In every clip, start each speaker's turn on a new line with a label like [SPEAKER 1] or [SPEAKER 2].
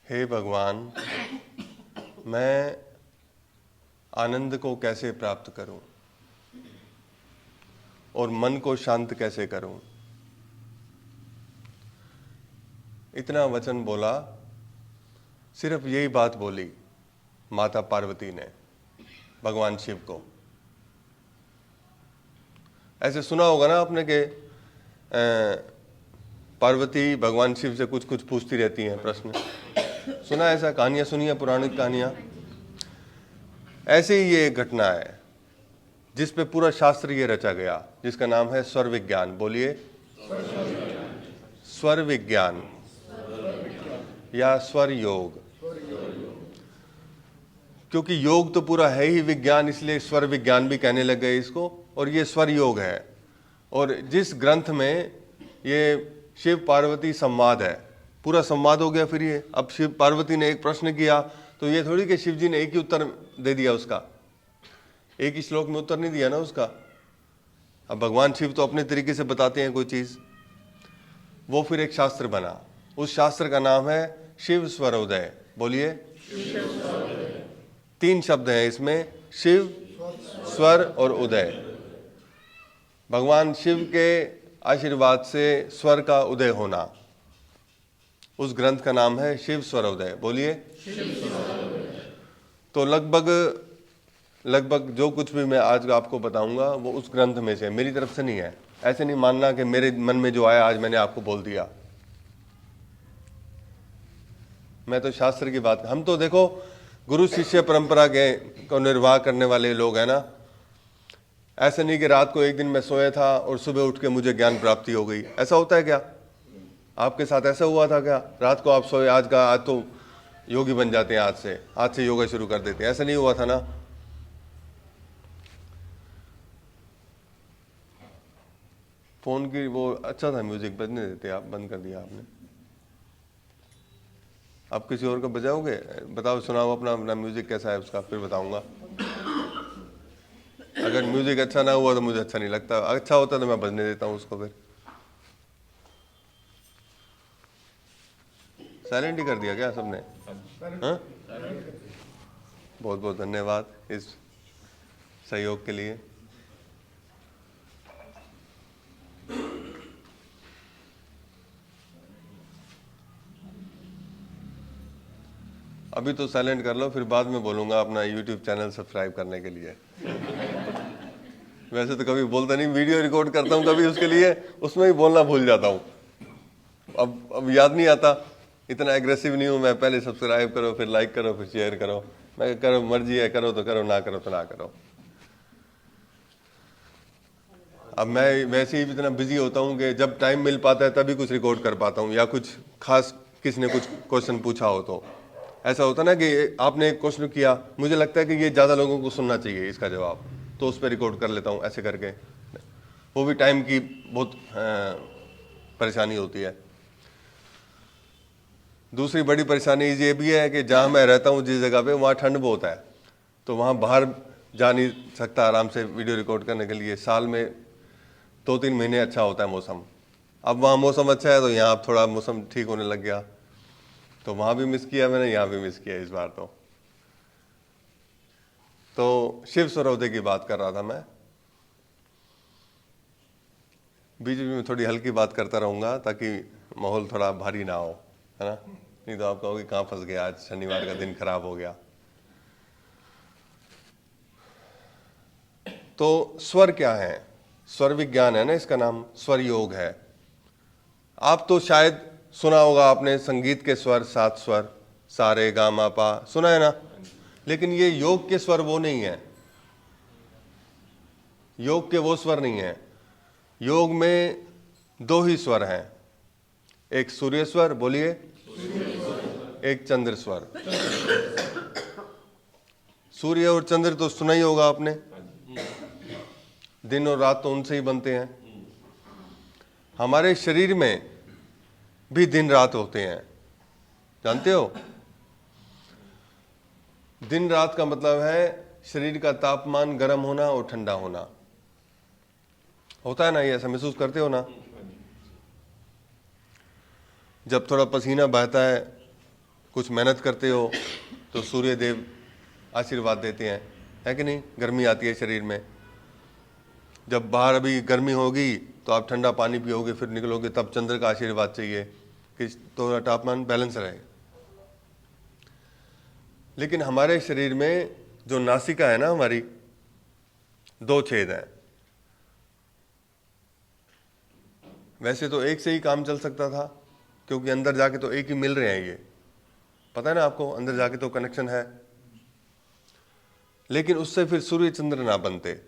[SPEAKER 1] हे भगवान, मैं आनंद को कैसे प्राप्त करूं और मन को शांत कैसे करूं। इतना वचन बोला, सिर्फ यही बात बोली माता पार्वती ने भगवान शिव को। ऐसे सुना होगा ना आपने कि पार्वती भगवान शिव से कुछ कुछ पूछती रहती हैं, प्रश्न सुना, ऐसा कहानियां सुनी है, पौराणिक कहानियां। ऐसे ही ये एक घटना है जिस पे पूरा शास्त्र ये रचा गया, जिसका नाम है स्वर विज्ञान। बोलिए, स्वर विज्ञान या स्वर योग। क्योंकि योग तो पूरा है ही विज्ञान, इसलिए स्वर विज्ञान भी कहने लग गए इसको। और ये स्वर योग है। और जिस ग्रंथ में ये शिव पार्वती संवाद है, पूरा संवाद हो गया। फिर ये अब शिव पार्वती ने एक प्रश्न किया तो ये थोड़ी कि शिव जी ने एक ही उत्तर दे दिया उसका, एक ही श्लोक में उत्तर नहीं दिया ना उसका। अब भगवान शिव तो अपने तरीके से बताते हैं कोई चीज, वो फिर एक शास्त्र बना। उस शास्त्र का नाम है शिव स्वरोदय। बोलिए, 3 शब्द हैं इसमें, शिव, स्वर और उदय। भगवान शिव के आशीर्वाद से स्वर का उदय होना, उस ग्रंथ का नाम है शिव स्वरोदय। बोलिए, तो लगभग जो कुछ भी मैं आज आपको बताऊंगा वो उस ग्रंथ में से, मेरी तरफ से नहीं है। ऐसे नहीं मानना कि मेरे मन में जो आया आज मैंने आपको बोल दिया। मैं तो शास्त्र की बात, हम तो देखो गुरु शिष्य परंपरा के को निर्वाह करने वाले लोग हैं ना। ऐसे नहीं कि रात को एक दिन मैं सोया था और सुबह उठ के मुझे ज्ञान प्राप्ति हो गई। ऐसा होता है क्या? आपके साथ ऐसा हुआ था क्या? रात को आप सोए, आज तो योगी बन जाते हैं, आज से योगा शुरू कर देते हैं। ऐसा नहीं हुआ था ना। फोन की वो अच्छा था, म्यूजिक बजने देते, आप बंद कर दिया आपने। आप किसी और का बजाओगे? बताओ, सुनाओ अपना अपना म्यूजिक कैसा है उसका, फिर बताऊंगा। अगर म्यूजिक अच्छा ना हुआ तो मुझे अच्छा नहीं लगता, अच्छा होता तो मैं बजने देता हूँ उसको। फिर साइलेंट ही कर दिया क्या सबने? हाँ, बहुत बहुत धन्यवाद इस सहयोग के लिए। अभी तो साइलेंट कर लो, फिर बाद में बोलूंगा अपना यूट्यूब चैनल सब्सक्राइब करने के लिए। वैसे तो कभी बोलता नहीं, वीडियो रिकॉर्ड करता हूँ कभी उसके लिए, उसमें ही बोलना भूल जाता हूँ। अब याद नहीं आता। इतना एग्रेसिव नहीं हूँ मैं, पहले सब्सक्राइब करो, फिर लाइक करो, फिर शेयर करो। मैं करो, मर्जी है, करो तो करो, ना करो तो ना करो। अब मैं वैसे ही इतना बिजी होता हूँ कि जब टाइम मिल पाता है तभी कुछ रिकॉर्ड कर पाता हूँ, या कुछ खास किसी ने कुछ क्वेश्चन पूछा हो तो। ऐसा होता ना कि आपने एक क्वेश्चन किया, मुझे लगता है कि ये ज़्यादा लोगों को सुनना चाहिए इसका जवाब, तो उस पर रिकॉर्ड कर लेता हूँ ऐसे करके। वो भी टाइम की बहुत परेशानी होती है। दूसरी बड़ी परेशानी ये भी है कि जहाँ मैं रहता हूँ जिस जगह पे, वहाँ ठंड बहुत है, तो वहाँ बाहर जा नहीं सकता आराम से वीडियो रिकॉर्ड करने के लिए। साल में 2-3 महीने अच्छा होता है मौसम। अब वहाँ मौसम अच्छा है तो यहाँ अब थोड़ा मौसम ठीक होने लग गया, तो वहाँ भी मिस किया मैंने, यहाँ भी मिस किया इस बार। तो शिव स्वरोदय की बात कर रहा था मैं। बीच बीच में थोड़ी हल्की बात करता रहूँगा ताकि माहौल थोड़ा भारी ना हो, है ना। नहीं तो आप कहोगे कहाँ फंस गया, आज शनिवार का दिन खराब हो गया। तो स्वर क्या है? स्वर विज्ञान है ना इसका नाम, स्वर योग है। आप तो शायद सुना होगा आपने संगीत के स्वर, 7 स्वर, सा रे गा मा पा, सुना है ना। लेकिन ये योग के स्वर वो नहीं है, योग के वो स्वर नहीं है। योग में 2 ही स्वर हैं, एक सूर्य स्वर, बोलिए, एक चंद्र स्वर। सूर्य और चंद्र तो सुना ही होगा आपने, दिन और रात तो उनसे ही बनते हैं। हमारे शरीर में भी दिन रात होते हैं, जानते हो। दिन रात का मतलब है शरीर का तापमान गर्म होना और ठंडा होना, होता है ना, ये ऐसा महसूस करते हो ना। जब थोड़ा पसीना बहता है कुछ मेहनत करते हो तो सूर्य देव आशीर्वाद देते हैं, है कि नहीं। गर्मी आती है शरीर में, जब बाहर अभी गर्मी होगी तो आप ठंडा पानी पियोगे, फिर निकलोगे, तब चंद्र का आशीर्वाद चाहिए कि थोड़ा तापमान बैलेंस रहे। लेकिन हमारे शरीर में जो नासिका है ना हमारी, 2 छेद हैं। वैसे तो एक से ही काम चल सकता था, क्योंकि अंदर जाके तो एक ही मिल रहे हैं, ये पता है ना आपको, अंदर जाके तो कनेक्शन है। लेकिन उससे फिर सूर्य चंद्र ना बनते।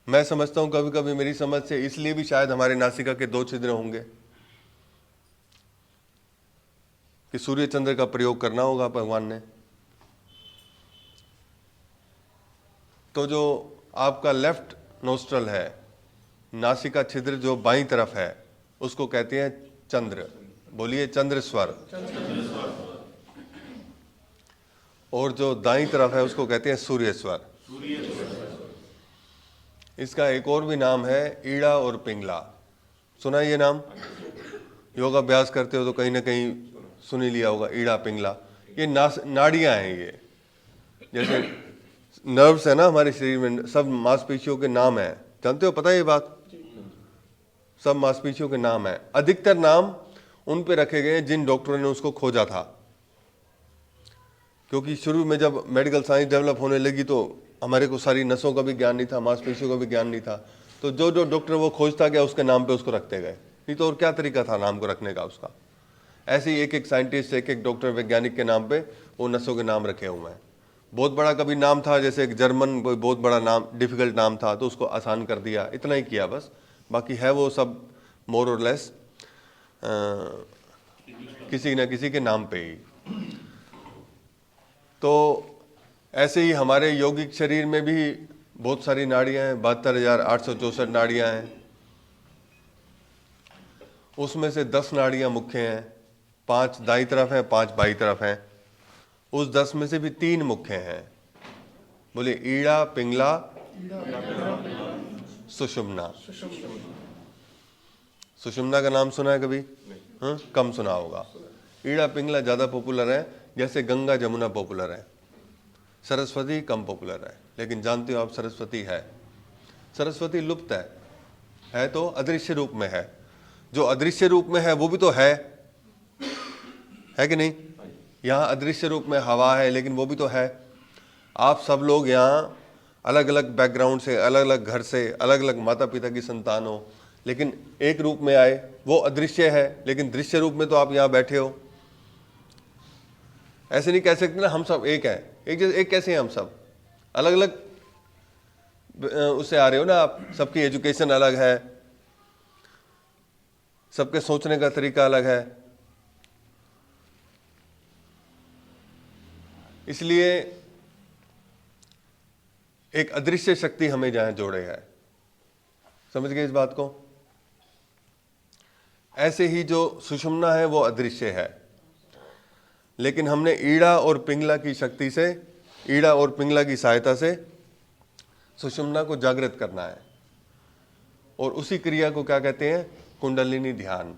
[SPEAKER 1] मैं समझता हूं कभी कभी मेरी समझ से इसलिए भी शायद हमारे नासिका के 2 छिद्र होंगे कि सूर्य चंद्र का प्रयोग करना होगा भगवान ने। तो जो आपका लेफ्ट नोस्ट्रल है, नासिका छिद्र जो बाईं तरफ है, उसको कहते हैं चंद्र। बोलिए चंद्र स्वर। और जो दाईं तरफ है उसको कहते हैं सूर्य स्वर। इसका एक और भी नाम है ईड़ा और पिंगला। सुना ये नाम? योग अभ्यास करते हो तो कहीं ना कहीं सुन ही लिया होगा, ईड़ा पिंगला। ये नाड़ियां हैं। ये जैसे नर्व्स है ना हमारे शरीर में, सब मांसपेशियों के नाम है, जानते हो, पता है ये बात? सब मांसपेशियों के नाम है। अधिकतर नाम उन पे रखे गए जिन डॉक्टरों ने उसको खोजा था, क्योंकि शुरू में जब मेडिकल साइंस डेवलप होने लगी तो हमारे को सारी नसों का भी ज्ञान नहीं था, मांसपेशियों का भी ज्ञान नहीं था। तो जो जो डॉक्टर वो खोजता गया उसके नाम पे उसको रखते गए, नहीं तो और क्या तरीका था नाम को रखने का उसका। ऐसे ही एक एक साइंटिस्ट, एक एक डॉक्टर, वैज्ञानिक के नाम पे वो नसों के नाम रखे हुए हैं। बहुत बड़ा कभी नाम था, जैसे एक जर्मन बहुत बड़ा नाम, डिफिकल्ट नाम था, तो उसको आसान कर दिया, इतना ही किया बस। बाकी है वो सब मोर और लेस किसी न किसी के नाम पे ही। तो ऐसे ही हमारे यौगिक शरीर में भी बहुत सारी नाड़ियां हैं, 72,864 नाड़ियां हैं। उसमें से 10 नाड़ियां मुख्य हैं, 5 दाईं तरफ हैं, 5 बाईं तरफ हैं। उस 10 में से भी 3 मुख्य हैं। बोले ईड़ा पिंगला सुषुम्ना। सुषुम्ना का नाम सुना है कभी? हाँ, कम सुना होगा। ईड़ा पिंगला ज्यादा पॉपुलर है, जैसे गंगा जमुना पॉपुलर है, सरस्वती कम पॉपुलर है। लेकिन जानते हो आप सरस्वती है, सरस्वती लुप्त है तो अदृश्य रूप में है। जो अदृश्य रूप में है वो भी तो है कि नहीं? यहाँ अदृश्य रूप में हवा है, लेकिन वो भी तो है। आप सब लोग यहाँ अलग अलग बैकग्राउंड से, अलग अलग घर से, अलग अलग माता पिता की संतान हो, लेकिन एक रूप में आए, वो अदृश्य है, लेकिन दृश्य रूप में तो आप यहाँ बैठे हो। ऐसे नहीं कह सकते ना हम सब एक हैं। एक कैसे हैं हम सब? अलग अलग उससे आ रहे हो ना आप। सबकी एजुकेशन अलग है, सबके सोचने का तरीका अलग है। इसलिए एक अदृश्य शक्ति हमें जहां जोड़े है। समझ गए इस बात को? ऐसे ही जो सुषुम्ना है वो अदृश्य है, लेकिन हमने ईड़ा और पिंगला की शक्ति से, ईड़ा और पिंगला की सहायता से सुषुम्ना को जागृत करना है। और उसी क्रिया को क्या कहते हैं? कुंडलिनी ध्यान।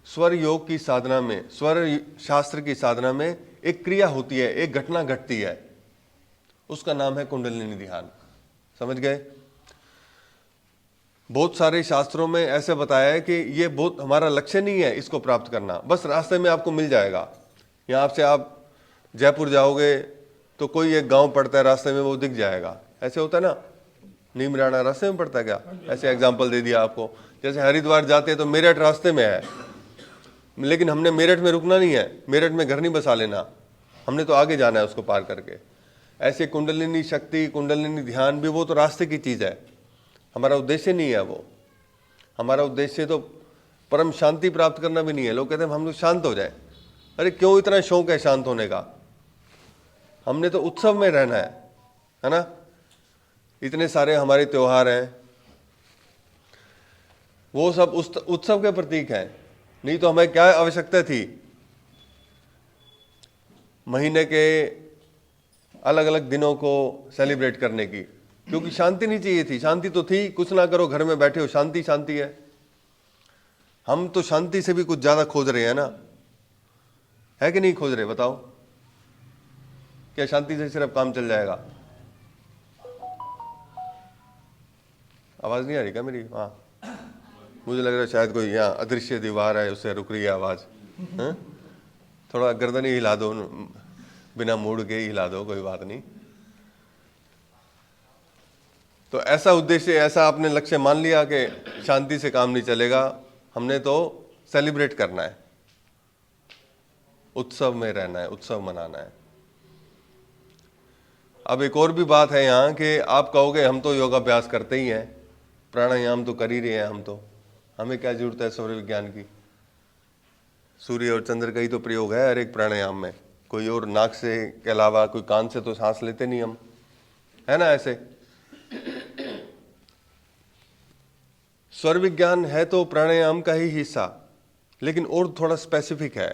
[SPEAKER 1] स्वर योग की साधना में, स्वर शास्त्र की साधना में एक क्रिया होती है, एक घटना घटती है, उसका नाम है कुंडलिनी ध्यान। समझ गए? बहुत सारे शास्त्रों में ऐसे बताया है कि ये बहुत हमारा लक्ष्य नहीं है इसको प्राप्त करना, बस रास्ते में आपको मिल जाएगा। यहाँ से आप जयपुर जाओगे तो कोई एक गांव पड़ता है रास्ते में, वो दिख जाएगा। ऐसे होता है ना, नीमराना रास्ते में पड़ता है क्या? ऐसे एग्जाम्पल दे दिया आपको। जैसे हरिद्वार जाते हैं तो मेरठ रास्ते में है, लेकिन हमने मेरठ में रुकना नहीं है, मेरठ में घर नहीं बसा लेना, हमने तो आगे जाना है उसको पार करके। ऐसे कुंडलिनी शक्ति, कुंडलिनी ध्यान भी वो तो रास्ते की चीज़ है, हमारा उद्देश्य नहीं है वो। हमारा उद्देश्य तो परम शांति प्राप्त करना भी नहीं है। लोग कहते हैं हम लोग शांत हो जाए। अरे क्यों इतना शौक है शांत होने का? हमने तो उत्सव में रहना है ना? इतने सारे हमारे त्योहार हैं, वो सब उस उत्सव के प्रतीक हैं। नहीं तो हमें क्या आवश्यकता थी महीने के अलग अलग दिनों को सेलिब्रेट करने की? क्योंकि शांति नहीं चाहिए थी। शांति तो थी, कुछ ना करो, घर में बैठे हो, शांति शांति है। हम तो शांति से भी कुछ ज्यादा खोज रहे हैं ना, है कि नहीं खोज रहे? बताओ, क्या शांति से सिर्फ काम चल जाएगा? आवाज नहीं आ रही क्या मेरी? हाँ, मुझे लग रहा है शायद कोई यहाँ अदृश्य दीवार है, उससे रुक रही है आवाज। हाँ? थोड़ा गर्दन ही हिला दो, बिना मूड के ही हिला दो, कोई बात नहीं। तो ऐसा उद्देश्य, ऐसा आपने लक्ष्य मान लिया कि शांति से काम नहीं चलेगा, हमने तो सेलिब्रेट करना है, उत्सव में रहना है, उत्सव मनाना है। अब एक और भी बात है यहाँ कि आप कहोगे हम तो योगाभ्यास करते ही हैं, प्राणायाम तो कर ही रहे हैं हम तो, हमें क्या जरूरत है सौर विज्ञान की? सूर्य और चंद्र का ही तो प्रयोग है हर एक प्राणायाम में, कोई और नाक से के अलावा कोई कान से तो सांस लेते नहीं हम, है ना? ऐसे स्वर विज्ञान है तो प्राणायाम का ही हिस्सा, लेकिन और थोड़ा स्पेसिफिक है।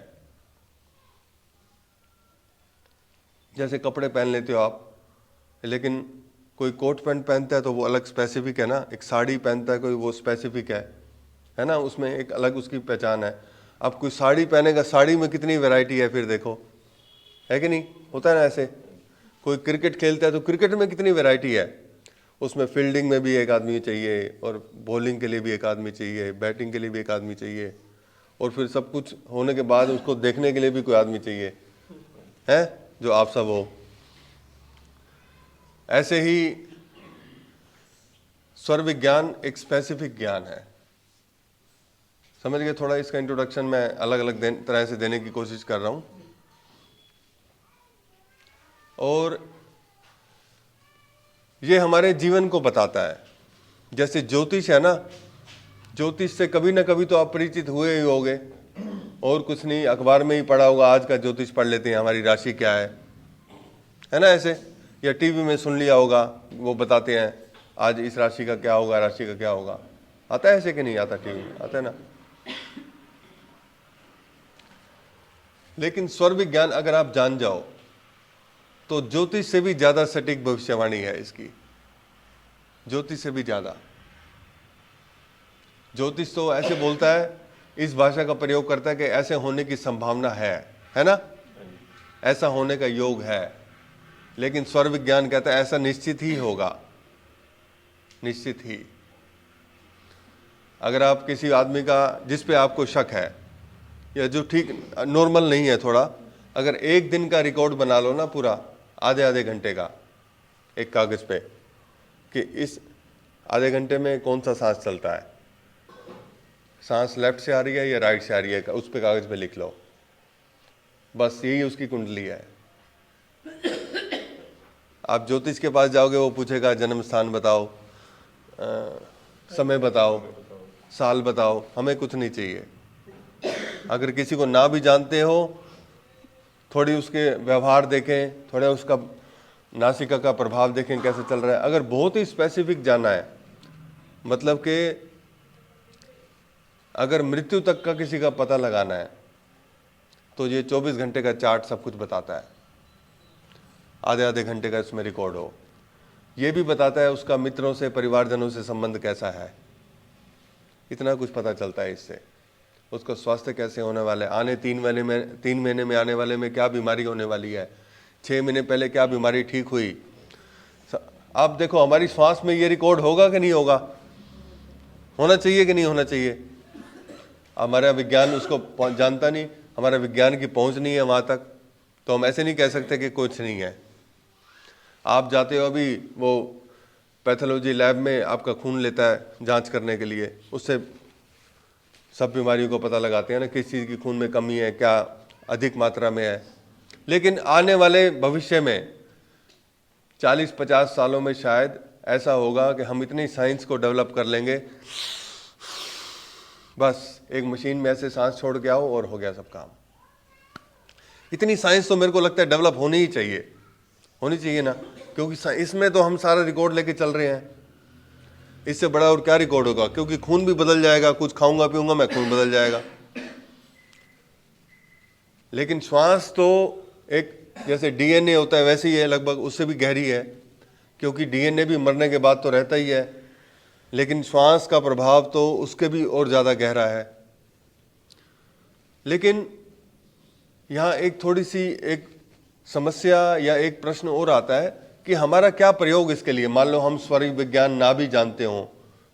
[SPEAKER 1] जैसे कपड़े पहन लेते हो आप, लेकिन कोई कोट पैंट पहनता है तो वो अलग स्पेसिफिक है ना, एक साड़ी पहनता है कोई, वो स्पेसिफिक है ना, उसमें एक अलग उसकी पहचान है। अब कोई साड़ी पहनेगा, साड़ी में कितनी वैरायटी है फिर देखो, है कि नहीं? होता है ना ऐसे। कोई क्रिकेट खेलता है तो क्रिकेट में कितनी वैरायटी है, उसमें फील्डिंग में भी एक आदमी चाहिए, और बॉलिंग के लिए भी एक आदमी चाहिए, बैटिंग के लिए भी एक आदमी चाहिए, और फिर सब कुछ होने के बाद उसको देखने के लिए भी कोई आदमी चाहिए, है जो आप सब हो। ऐसे ही स्वर विज्ञान एक स्पेसिफिक ज्ञान है। समझ गए? थोड़ा इसका इंट्रोडक्शन मैं अलग अलग तरह से देने की कोशिश कर रहा हूं। और ये हमारे जीवन को बताता है। जैसे ज्योतिष है ना, ज्योतिष से कभी ना कभी तो आप परिचित हुए ही होंगे, और कुछ नहीं, अखबार में ही पढ़ा होगा, आज का ज्योतिष पढ़ लेते हैं, हमारी राशि क्या है ना ऐसे, या टीवी में सुन लिया होगा, वो बताते हैं आज इस राशि का क्या होगा, राशि का क्या होगा। आता है ऐसे कि नहीं आता? टीवी में आता है ना। लेकिन स्वर विज्ञान अगर आप जान जाओ तो ज्योतिष से भी ज्यादा सटीक भविष्यवाणी है इसकी, ज्योतिष से भी ज्यादा। ज्योतिष तो ऐसे बोलता है, इस भाषा का प्रयोग करता है कि ऐसे होने की संभावना है ना, ऐसा होने का योग है। लेकिन स्वर विज्ञान कहता है ऐसा निश्चित ही होगा, निश्चित ही। अगर आप किसी आदमी का जिस पे आपको शक है, या जो ठीक नॉर्मल नहीं है थोड़ा, अगर एक दिन का रिकॉर्ड बना लो ना पूरा, आधे आधे घंटे का, एक कागज पे, कि इस आधे घंटे में कौन सा सांस चलता है, सांस लेफ्ट से आ रही है या राइट से आ रही है, उस पे कागज पे लिख लो, बस यही उसकी कुंडली है। आप ज्योतिष के पास जाओगे, वो पूछेगा जन्म स्थान बताओ, समय बताओ, साल बताओ, हमें कुछ नहीं चाहिए। अगर किसी को ना भी जानते हो, थोड़ी उसके व्यवहार देखें, थोड़ा उसका नासिका का प्रभाव देखें कैसे चल रहा है। अगर बहुत ही स्पेसिफिक जाना है, मतलब कि अगर मृत्यु तक का किसी का पता लगाना है, तो ये 24 घंटे का चार्ट सब कुछ बताता है, आधे आधे घंटे का इसमें रिकॉर्ड हो। ये भी बताता है उसका मित्रों से, परिवारजनों से संबंध कैसा है, इतना कुछ पता चलता है इससे। उसका स्वास्थ्य कैसे होने वाला है, आने 3 महीने में आने वाले में क्या बीमारी होने वाली है, 6 महीने पहले क्या बीमारी ठीक हुई। आप देखो हमारी श्वास में ये रिकॉर्ड होगा कि नहीं होगा, होना चाहिए कि नहीं होना चाहिए। हमारा विज्ञान उसको जानता नहीं, हमारा विज्ञान की पहुंच नहीं है वहां तक, तो हम ऐसे नहीं कह सकते कि कुछ नहीं है। आप जाते हो अभी वो पैथोलॉजी लैब में, आपका खून लेता है जांच करने के लिए, उससे सब बीमारियों को पता लगाते हैं ना, किस चीज़ की खून में कमी है, क्या अधिक मात्रा में है। लेकिन आने वाले भविष्य में 40-50 सालों में शायद ऐसा होगा कि हम इतनी साइंस को डेवलप कर लेंगे, बस एक मशीन में ऐसे सांस छोड़ के आओ और हो गया सब काम। इतनी साइंस तो मेरे को लगता है डेवलप होनी चाहिए ना, क्योंकि इसमें तो हम सारा रिकॉर्ड लेके चल रहे हैं। इससे बड़ा और क्या रिकॉर्ड होगा, क्योंकि खून भी बदल जाएगा, कुछ खाऊंगा पीऊंगा मैं, खून बदल जाएगा। लेकिन श्वास तो एक जैसे डीएनए होता है वैसे ही है, लगभग उससे भी गहरी है, क्योंकि डीएनए भी मरने के बाद तो रहता ही है, लेकिन श्वास का प्रभाव तो उसके भी और ज़्यादा गहरा है। लेकिन यहाँ एक थोड़ी सी एक समस्या या एक प्रश्न और आता है कि हमारा क्या प्रयोग इसके लिए। मान लो हम स्वर विज्ञान ना भी जानते हों,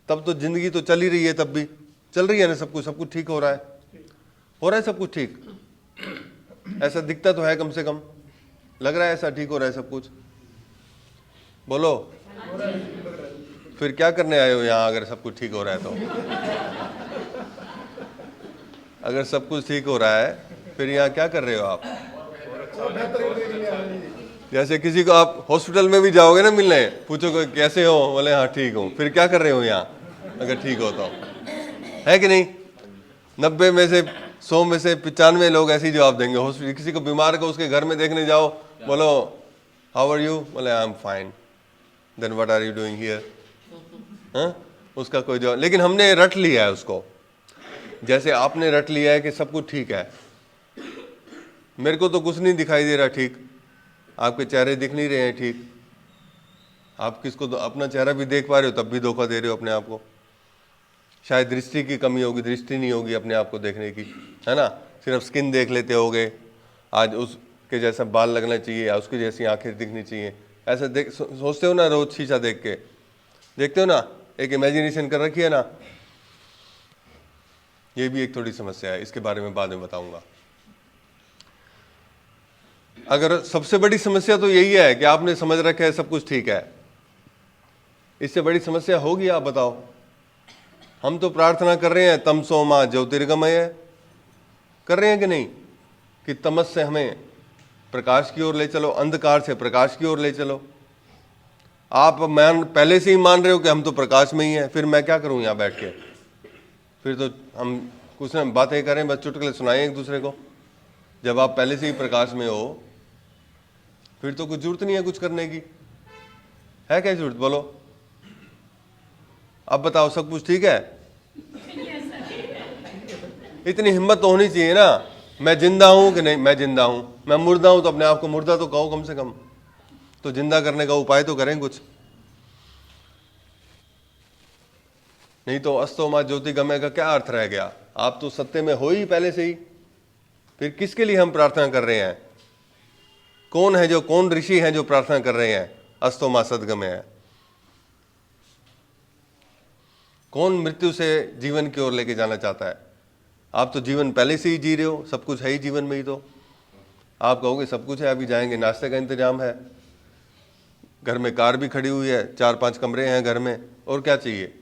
[SPEAKER 1] तब तो जिंदगी तो चल ही रही है, तब भी चल रही है ना, सब कुछ ठीक हो रहा है सब कुछ ठीक, ऐसा दिखता तो है, कम से कम लग रहा है ऐसा ठीक हो रहा है सब कुछ। बोलो, फिर क्या करने आए हो यहाँ अगर सब कुछ ठीक हो रहा है तो? अगर सब कुछ ठीक हो रहा है फिर यहाँ क्या कर रहे हो आप? जैसे किसी को आप हॉस्पिटल में भी जाओगे ना मिलने, पूछोगे कैसे हो, बोले हाँ ठीक हूँ, फिर क्या कर रहे हो यहाँ अगर ठीक हो तो? है कि नहीं? 90 में से 100 में से 95 लोग ऐसे ही जवाब देंगे। हॉस्पिटल किसी को बीमार को उसके घर में देखने जाओ, बोलो हाउ आर यू, बोले I am fine, then what are you doing here? हाँ, उसका कोई जवाब। लेकिन हमने रट लिया है उसको, जैसे आपने रट लिया है कि सब कुछ ठीक है। मेरे को तो कुछ नहीं दिखाई दे रहा ठीक, आपके चेहरे दिख नहीं रहे हैं ठीक, आप किसको तो अपना चेहरा भी देख पा रहे हो तब भी धोखा दे रहे हो अपने आप को। शायद दृष्टि की कमी होगी, दृष्टि नहीं होगी अपने आप को देखने की, है ना? सिर्फ स्किन देख लेते होगे, आज उसके जैसा बाल लगना चाहिए या उसकी जैसी आंखें दिखनी चाहिए, ऐसा देख सोचते हो ना, रोज शीशा देख के देखते हो ना, एक इमेजिनेशन कर रखी है ना। ये भी एक थोड़ी समस्या है, इसके बारे में बाद में बताऊंगा। अगर सबसे बड़ी समस्या तो यही है कि आपने समझ रखा है सब कुछ ठीक है, इससे बड़ी समस्या होगी आप बताओ? हम तो प्रार्थना कर रहे हैं तमसो मां ज्योतिर्गमय, कर रहे हैं कि नहीं, कि तमस से हमें प्रकाश की ओर ले चलो, अंधकार से प्रकाश की ओर ले चलो। आप पहले से ही मान रहे हो कि हम तो प्रकाश में ही हैं, फिर मैं क्या करूं यहाँ बैठ के? फिर तो हम कुछ ना बातें करें, बस चुटकुले सुनाएं एक दूसरे को। जब आप पहले से ही प्रकाश में हो फिर तो कुछ जरूरत नहीं है कुछ करने की, है क्या जरूरत? बोलो, अब बताओ, सब कुछ ठीक है? इतनी हिम्मत तो होनी चाहिए ना, मैं जिंदा हूं कि नहीं? मैं जिंदा हूं। मैं मुर्दा हूं तो अपने आप को मुर्दा तो कहो कम से कम, तो जिंदा करने का उपाय तो करें कुछ। नहीं तो अस्तो मां ज्योति गमय का क्या अर्थ रह गया? आप तो सत्य में हो ही पहले से ही, फिर किसके लिए हम प्रार्थना कर रहे हैं? कौन है जो, कौन ऋषि हैं जो प्रार्थना कर रहे हैं अस्तो मां सदगमय है? कौन मृत्यु से जीवन की ओर लेके जाना चाहता है? आप तो जीवन पहले से ही जी रहे हो, सब कुछ है ही जीवन में ही। तो आप कहोगे सब कुछ है, अभी जाएंगे, नाश्ते का इंतजाम है, घर में कार भी खड़ी हुई है, 4-5 कमरे हैं घर में, और क्या चाहिए?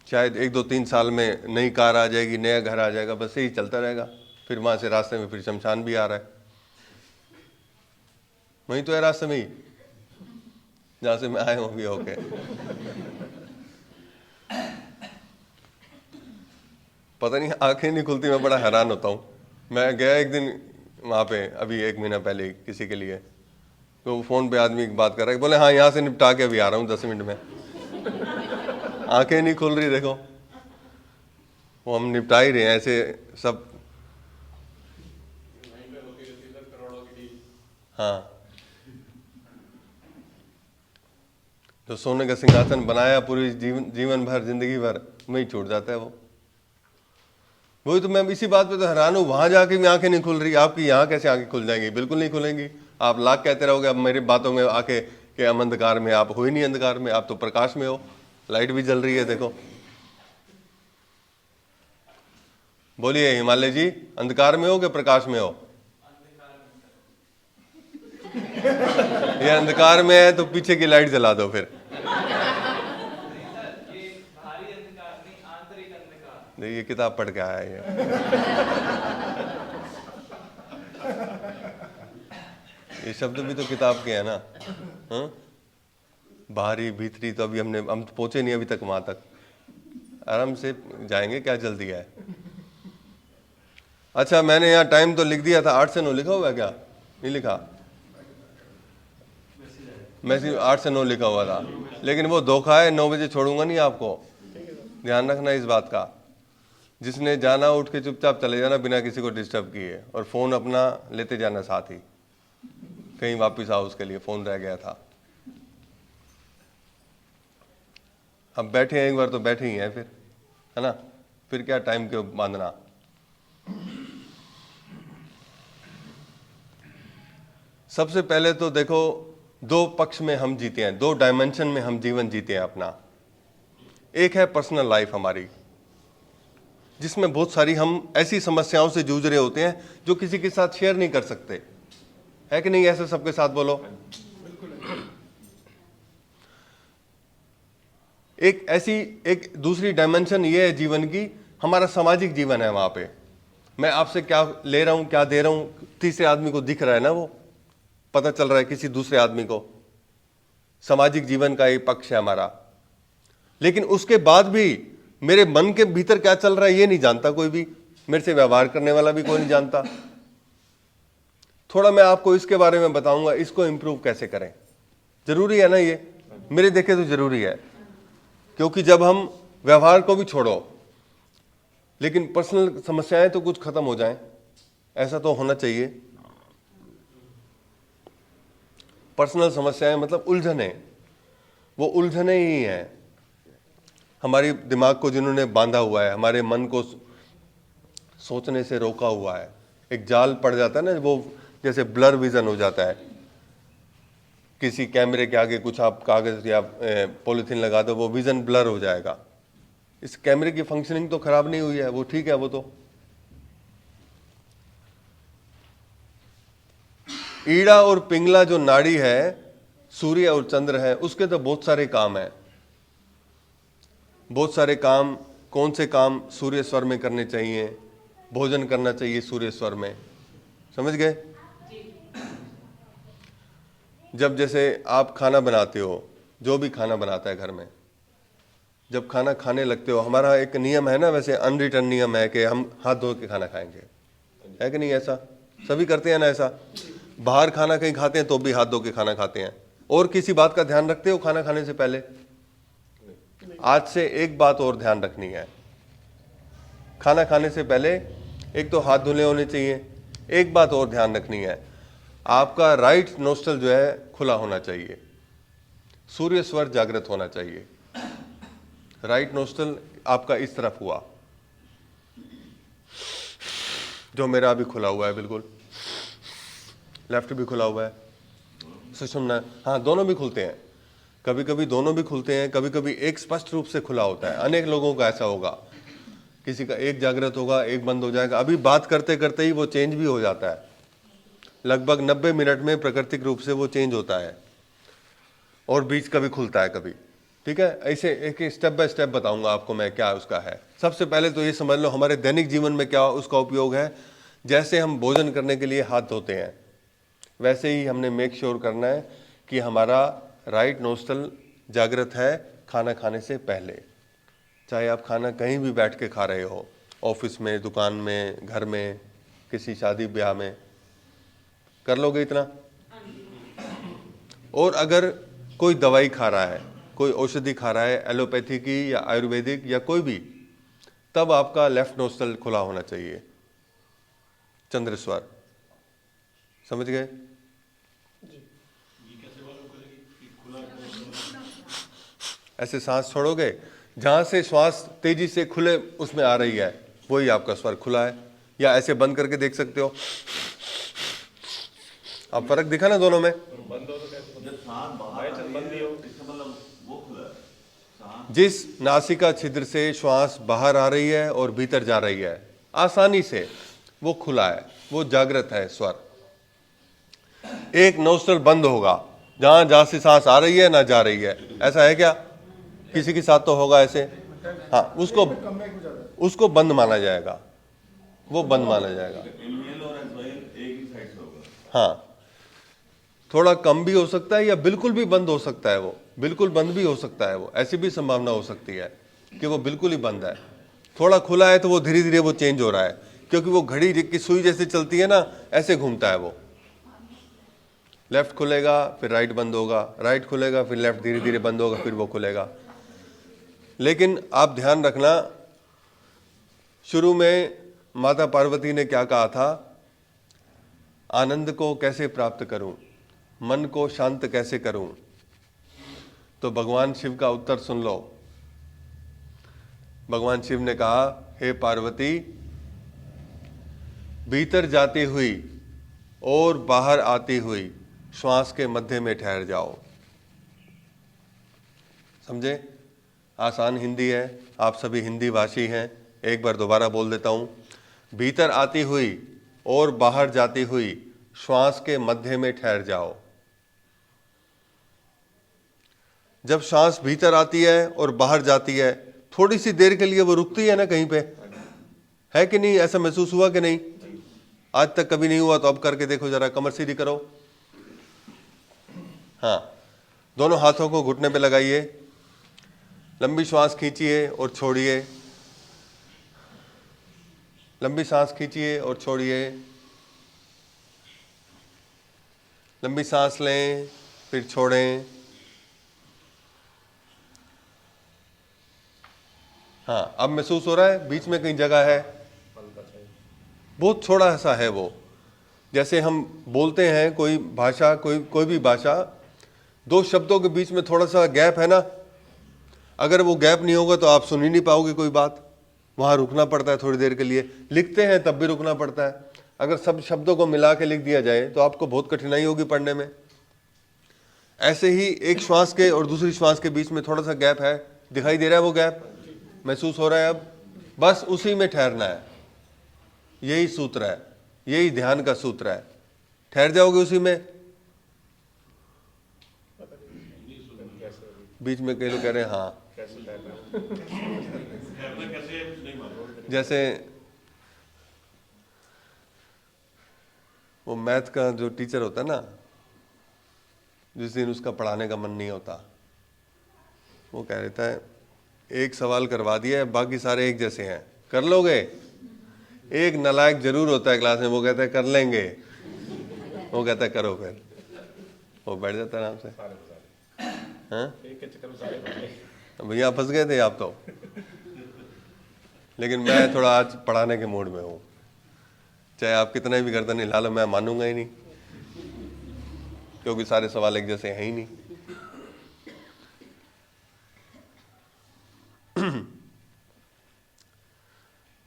[SPEAKER 1] शायद 1-2-3 साल में नई कार आ जाएगी, नया घर आ जाएगा, बस यही चलता रहेगा। फिर वहां से रास्ते में फिर शमशान भी आ रहा है, वहीं तो है रास्ते में ही जहां से मैं आया हूं भी होके। पता नहीं, आंखें नहीं खुलती, मैं बड़ा हैरान होता हूँ। मैं गया एक दिन वहाँ पे, अभी 1 महीना पहले किसी के लिए, तो फ़ोन पे आदमी की बात कर रहा है, बोले हाँ यहाँ से निपटा के अभी आ रहा हूँ 10 मिनट में। आंखें नहीं खुल रही, देखो वो हम निपटा ही रहे हैं ऐसे सब। हाँ, जो सोने का सिंहासन बनाया पूरी जीवन भर, जिंदगी भर, वही छूट जाता है वो। वही तो मैं इसी बात पे तो हैरान हूँ, वहां जाके भी आंखें नहीं खुल रही, आपकी यहाँ कैसे आंखें खुल जाएंगी? बिल्कुल नहीं खुलेंगी। आप लाख कहते रहोगे, अब मेरी बातों में आके कि हम अंधकार में, आप हो ही नहीं अंधकार में, आप तो प्रकाश में हो, लाइट भी जल रही है देखो। बोलिए हिमालय जी, अंधकार में हो कि प्रकाश में हो? ये अंधकार में है तो पीछे की लाइट जला दो फिर। ये किताब पढ़ के आया है ये शब्द भी तो किताब के है ना। हाँ? बाहरी भीतरी तो अभी हम तो पहुंचे नहीं अभी तक, वहां तक आराम से जाएंगे, क्या जल्दी है? अच्छा, मैंने यहाँ टाइम तो लिख दिया था, 8 से 9 लिखा हुआ है क्या? नहीं लिखा, मैं सिर्फ 8 से 9 लिखा हुआ था, लेकिन वो धोखा है, 9 बजे छोड़ूंगा नहीं आपको, ध्यान रखना इस बात का। जिसने जाना उठ के चुपचाप चले जाना बिना किसी को डिस्टर्ब किए, और फ़ोन अपना लेते जाना साथ ही, कहीं वापस आओ उसके लिए, फ़ोन रह गया था। अब बैठे हैं एक बार तो बैठे ही हैं फिर, है ना? फिर क्या टाइम के बांधना। सबसे पहले तो देखो, दो पक्ष में हम जीते हैं, दो डायमेंशन में हम जीवन जीते हैं अपना। एक है पर्सनल लाइफ हमारी, जिसमें बहुत सारी हम ऐसी समस्याओं से जूझ रहे होते हैं जो किसी के साथ शेयर नहीं कर सकते, है कि नहीं? ऐसे सबके साथ बोलो। एक दूसरी डायमेंशन ये है जीवन की, हमारा सामाजिक जीवन है। वहां पे मैं आपसे क्या ले रहा हूं, क्या दे रहा हूं, तीसरे आदमी को दिख रहा है ना, वो पता चल रहा है किसी दूसरे आदमी को। सामाजिक जीवन का एक पक्ष है हमारा। लेकिन उसके बाद भी मेरे मन के भीतर क्या चल रहा है ये नहीं जानता कोई भी, मेरे से व्यवहार करने वाला भी कोई नहीं जानता। थोड़ा मैं आपको इसके बारे में बताऊंगा, इसको इंप्रूव कैसे करें। जरूरी है ना ये, मेरे देखे तो जरूरी है, क्योंकि जब हम व्यवहार को भी छोड़ो, लेकिन पर्सनल समस्याएं तो कुछ खत्म हो जाएं, ऐसा तो होना चाहिए। पर्सनल समस्याएं मतलब उलझने, वो उलझने ही हैं हमारी दिमाग को, जिन्होंने बांधा हुआ है, हमारे मन को सोचने से रोका हुआ है। एक जाल पड़ जाता है ना, वो जैसे ब्लर विजन हो जाता है। किसी कैमरे के आगे कुछ आप कागज या पॉलिथीन लगा दो, वो विजन ब्लर हो जाएगा। इस कैमरे की फंक्शनिंग तो खराब नहीं हुई है, वो ठीक है। वो तो ईड़ा और पिंगला जो नाड़ी है, सूर्य और चंद्र है, उसके तो बहुत सारे काम हैं। बहुत सारे काम, कौन से काम सूर्य स्वर में करने चाहिए? भोजन करना चाहिए सूर्य स्वर में, समझ गए? जब जैसे आप खाना बनाते हो, जो भी खाना बनाता है घर में, जब खाना खाने लगते हो, हमारा एक नियम है ना, वैसे अनरिटन नियम है कि हम हाथ धो के खाना खाएंगे, है कि नहीं? ऐसा सभी करते हैं ना ऐसा। बाहर खाना कहीं खाते हैं तो भी हाथ धो के खाना खाते हैं। और किसी बात का ध्यान रखते हो खाना खाने से पहले? आज से एक बात और ध्यान रखनी है, खाना खाने से पहले एक तो हाथ धुले होने चाहिए। एक बात और ध्यान रखनी है, आपका राइट नोस्ट्रल जो है खुला होना चाहिए, सूर्य स्वर जागृत होना चाहिए। राइट नोस्ट्रल आपका इस तरफ हुआ, जो मेरा अभी खुला हुआ है बिल्कुल, लेफ्ट भी खुला हुआ है, सुषुम्ना, हाँ दोनों भी खुलते हैं। कभी कभी दोनों भी खुलते हैं, कभी कभी एक स्पष्ट रूप से खुला होता है। अनेक लोगों का ऐसा होगा, किसी का एक जागृत होगा, एक बंद हो जाएगा। अभी बात करते करते ही वो चेंज भी हो जाता है, लगभग 90 मिनट में प्राकृतिक रूप से वो चेंज होता है, और बीच कभी खुलता है कभी। ठीक है, ऐसे एक स्टेप बाय स्टेप बताऊंगा आपको मैं क्या उसका है। सबसे पहले तो ये समझ लो हमारे दैनिक जीवन में क्या उसका उपयोग है। जैसे हम भोजन करने के लिए हाथ धोते हैं, वैसे ही हमने मेक श्योर करना है कि हमारा राइट नोस्ट्रल जागृत है खाना खाने से पहले। चाहे आप खाना कहीं भी बैठ के खा रहे हो, ऑफिस में, दुकान में, घर में, किसी शादी ब्याह में, कर लोगे इतना? और अगर कोई दवाई खा रहा है, कोई औषधि खा रहा है, एलोपैथी की या आयुर्वेदिक या कोई भी, तब आपका लेफ्ट नोस्ट्रल खुला होना चाहिए, चंद्र स्वर। समझ गए? ऐसे सांस छोड़ोगे, जहां से श्वास तेजी से खुले उसमें आ रही है, वही आपका स्वर खुला है। या ऐसे बंद करके देख सकते हो आप, फर्क दिखा ना दोनों में? जिस नासिका छिद्र से श्वास बाहर आ रही है और भीतर जा रही है आसानी से, वो खुला है, वो जागृत है स्वर। एक नोस्ट्रल बंद होगा, जहां से सांस आ रही है ना जा रही है। ऐसा है क्या? किसी के साथ तो होगा ऐसे। हाँ, उसको बंद माना जाएगा, वो बंद माना जाएगा। हाँ, थोड़ा कम भी हो सकता है या बिल्कुल भी बंद हो सकता है, वो बिल्कुल बंद भी हो सकता है। वो ऐसी भी संभावना हो सकती है कि वो बिल्कुल ही बंद है। थोड़ा खुला है तो वो धीरे धीरे वो चेंज हो रहा है, क्योंकि वो घड़ी की सुई जैसे चलती है ना, ऐसे घूमता है वो। लेफ्ट खुलेगा फिर राइट बंद होगा, राइट खुलेगा फिर लेफ्ट धीरे धीरे बंद होगा, फिर वो खुलेगा। लेकिन आप ध्यान रखना, शुरू में माता पार्वती ने क्या कहा था? आनंद को कैसे प्राप्त करूं, मन को शांत कैसे करूं? तो भगवान शिव का उत्तर सुन लो। भगवान शिव ने कहा, हे पार्वती, भीतर जाती हुई और बाहर आती हुई श्वास के मध्य में ठहर जाओ। समझे? आसान हिंदी है, आप सभी हिंदी भाषी हैं। एक बार दोबारा बोल देता हूं, भीतर आती हुई और बाहर जाती हुई श्वास के मध्य में ठहर जाओ। जब श्वास भीतर आती है और बाहर जाती है, थोड़ी सी देर के लिए वो रुकती है ना कहीं पे, है कि नहीं? ऐसा महसूस हुआ कि नहीं? आज तक कभी नहीं हुआ तो अब करके देखो जरा, कमर सीधी करो। हाँ, दोनों हाथों को घुटने पे लगाइए, लंबी श्वास खींचिए और छोड़िए, लंबी सांस खींचिए और छोड़िए, लंबी सांस लें फिर छोड़ें। हाँ, अब महसूस हो रहा है बीच में कहीं जगह है? बहुत थोड़ा सा है वो। जैसे हम बोलते हैं कोई भाषा, कोई भी भाषा, दो शब्दों के बीच में थोड़ा सा गैप है ना, अगर वो गैप नहीं होगा तो आप सुन ही नहीं पाओगे कोई बात, वहां रुकना पड़ता है थोड़ी देर के लिए। लिखते हैं तब भी रुकना पड़ता है। अगर सब शब्दों को मिला के लिख दिया जाए तो आपको बहुत कठिनाई होगी पढ़ने में। ऐसे ही एक श्वास के और दूसरी श्वास के बीच में थोड़ा सा गैप है, दिखाई दे रहा है वो गैप? महसूस हो रहा है? अब बस उसी में ठहरना है। यही सूत्र है, यही ध्यान का सूत्र है। ठहर जाओगे उसी में। बीच में कई लोग कह रहे हैं हाँ, जैसे वो मैथ का जो टीचर होता है ना, जिस दिन उसका पढ़ाने का मन नहीं होता, वो कह देता है एक सवाल करवा दिया है, बाकी सारे एक जैसे हैं, कर लोगे? एक नालायक जरूर होता है क्लास में, वो कहता है कर लेंगे, वो कहता है करो, फिर वो बैठ जाता है आराम से। हाँ, भैया फंस गए थे आप तो। लेकिन मैं थोड़ा आज पढ़ाने के मूड में हूँ, चाहे आप कितना भी गर्दन हिला लो, मैं मानूंगा ही नहीं, क्योंकि सारे सवाल एक जैसे हैं ही नहीं।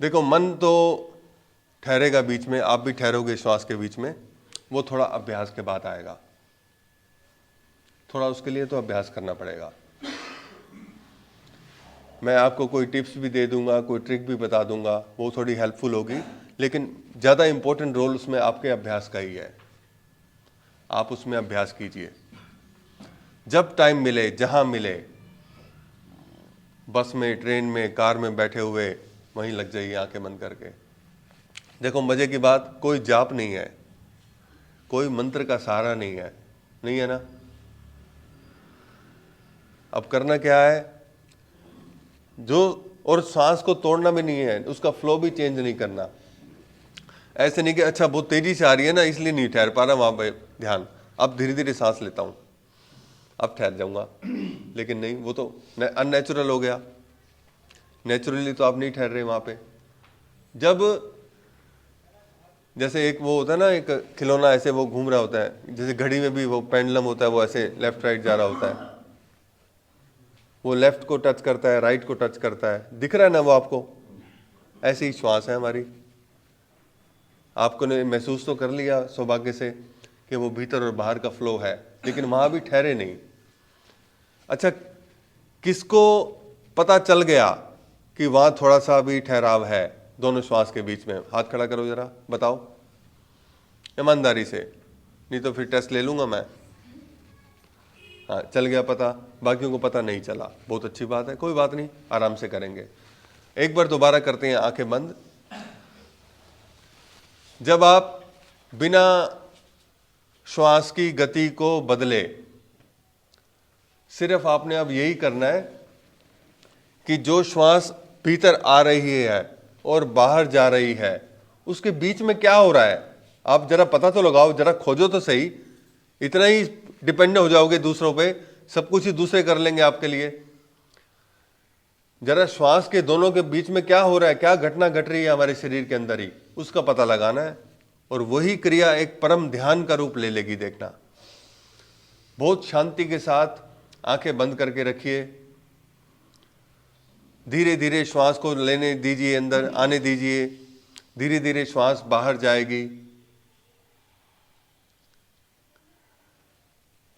[SPEAKER 1] देखो, मन तो ठहरेगा बीच में, आप भी ठहरोगे श्वास के बीच में, वो थोड़ा अभ्यास के बाद आएगा। थोड़ा उसके लिए तो अभ्यास करना पड़ेगा। मैं आपको कोई टिप्स भी दे दूंगा, कोई ट्रिक भी बता दूंगा, वो थोड़ी हेल्पफुल होगी, लेकिन ज़्यादा इंपॉर्टेंट रोल उसमें आपके अभ्यास का ही है। आप उसमें अभ्यास कीजिए, जब टाइम मिले, जहां मिले, बस में, ट्रेन में, कार में बैठे हुए वहीं लग जाइए आंखें बंद करके। देखो मजे की बात, कोई जाप नहीं है, कोई मंत्र का सहारा नहीं है, नहीं है ना? अब करना क्या है, जो, और सांस को तोड़ना भी नहीं है, उसका फ्लो भी चेंज नहीं करना। ऐसे नहीं कि अच्छा बहुत तेजी से आ रही है ना इसलिए नहीं ठहर पा रहा वहां पे ध्यान, अब धीरे धीरे सांस लेता हूं, अब ठहर जाऊंगा। लेकिन नहीं, वो तो अननेचुरल हो गया। नेचुरली तो आप नहीं ठहर रहे वहां पे। जब जैसे एक वो होता है ना, एक खिलौना ऐसे वो घूम रहा होता है, जैसे घड़ी में भी वो पेंडुलम होता है, वो ऐसे लेफ्ट राइट जा रहा होता है, वो लेफ्ट को टच करता है, राइट को टच करता है, दिख रहा है ना वो आपको? ऐसी ही श्वास है हमारी। आपको ने महसूस तो कर लिया सौभाग्य से कि वो भीतर और बाहर का फ्लो है, लेकिन वहां भी ठहरे नहीं। अच्छा, किसको पता चल गया कि वहां थोड़ा सा भी ठहराव है दोनों श्वास के बीच में? हाथ खड़ा करो जरा, बताओ ईमानदारी से, नहीं तो फिर टेस्ट ले लूंगा मैं। हाँ, चल गया पता, बाकियों को पता नहीं चला, बहुत अच्छी बात है, कोई बात नहीं, आराम से करेंगे। एक बार दोबारा करते हैं आंखें बंद। जब आप बिना श्वास की गति को बदले, सिर्फ आपने अब यही करना है कि जो श्वास भीतर आ रही है और बाहर जा रही है, उसके बीच में क्या हो रहा है, आप जरा पता तो लगाओ, जरा खोजो तो सही। इतना ही डिपेंड हो जाओगे दूसरों पे, सब कुछ ही दूसरे कर लेंगे आपके लिए। जरा श्वास के दोनों के बीच में क्या हो रहा है, क्या घटना घट रही है हमारे शरीर के अंदर ही, उसका पता लगाना है। और वही क्रिया एक परम ध्यान का रूप ले लेगी, देखना। बहुत शांति के साथ आंखें बंद करके रखिए। धीरे धीरे श्वास को लेने दीजिए, अंदर आने दीजिए, धीरे धीरे श्वास बाहर जाएगी।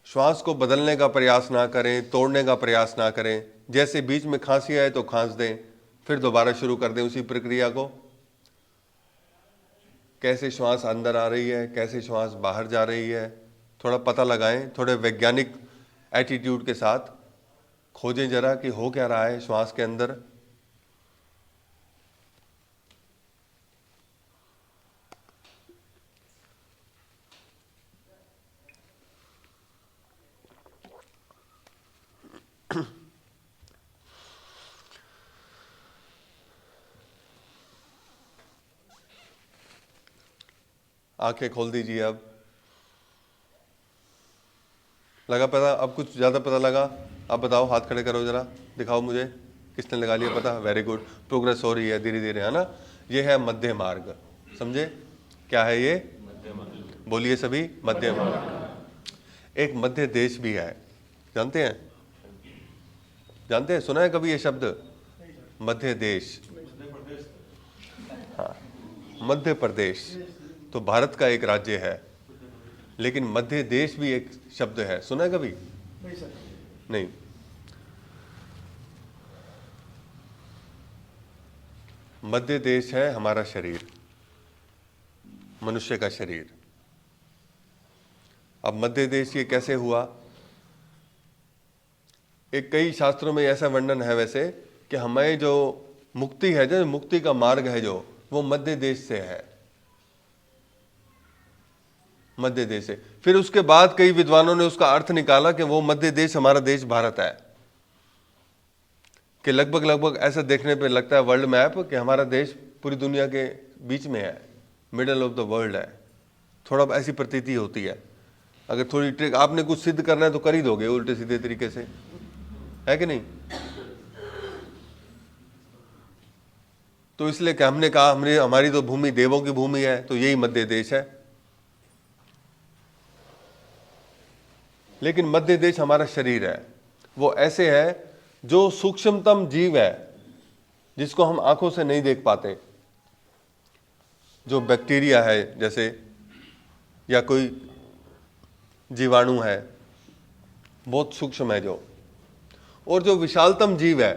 [SPEAKER 1] श्वास को बदलने का प्रयास ना करें, तोड़ने का प्रयास ना करें। जैसे बीच में खांसी आए तो खांस दें, फिर दोबारा शुरू कर दें उसी प्रक्रिया को। कैसे श्वास अंदर आ रही है, कैसे श्वास बाहर जा रही है, थोड़ा पता लगाएं। थोड़े वैज्ञानिक एटीट्यूड के साथ खोजें जरा कि हो क्या रहा है श्वास के अंदर। आंखें खोल दीजिए। अब लगा पता? अब कुछ ज़्यादा पता लगा? अब बताओ, हाथ खड़े करो जरा, दिखाओ मुझे किसने लगा लिया पता। वेरी गुड, प्रोग्रेस हो रही है धीरे धीरे, है ना। ये है मध्य मार्ग, समझे? क्या है ये? बोलिए सभी, मध्य मार्ग। एक मध्य देश भी है, जानते हैं? जानते हैं, सुना है कभी ये शब्द मध्य देश? हाँ, मध्य प्रदेश तो भारत का एक राज्य है, लेकिन मध्य देश भी एक शब्द है, सुना है कभी? नहीं। मध्य देश है हमारा शरीर, मनुष्य का शरीर। अब मध्य देश ये कैसे हुआ? एक कई शास्त्रों में ऐसा वर्णन है वैसे कि हमें जो मुक्ति है, जो मुक्ति का मार्ग है, जो वो मध्य देश से है, मध्य देश से। फिर उसके बाद कई विद्वानों ने उसका अर्थ निकाला कि वो मध्य देश हमारा देश भारत है। कि लगभग ऐसा देखने पे लगता है वर्ल्ड मैप कि हमारा देश पूरी दुनिया के बीच में है, मिडल ऑफ द वर्ल्ड है। थोड़ा ऐसी प्रतीति होती है। अगर थोड़ी ट्रिक आपने कुछ सिद्ध करना है तो कर ही दोगे उल्टे सीधे तरीके से, है कि नहीं? तो इसलिए कि हमने कहा हमारी तो भूमि देवों की भूमि है, तो यही मध्य देश है। लेकिन मध्य देश हमारा शरीर है। वो ऐसे है जो सूक्ष्मतम जीव है, जिसको हम आंखों से नहीं देख पाते। जो बैक्टीरिया है जैसे, या कोई जीवाणु है, बहुत सूक्ष्म है जो। और जो विशालतम जीव है,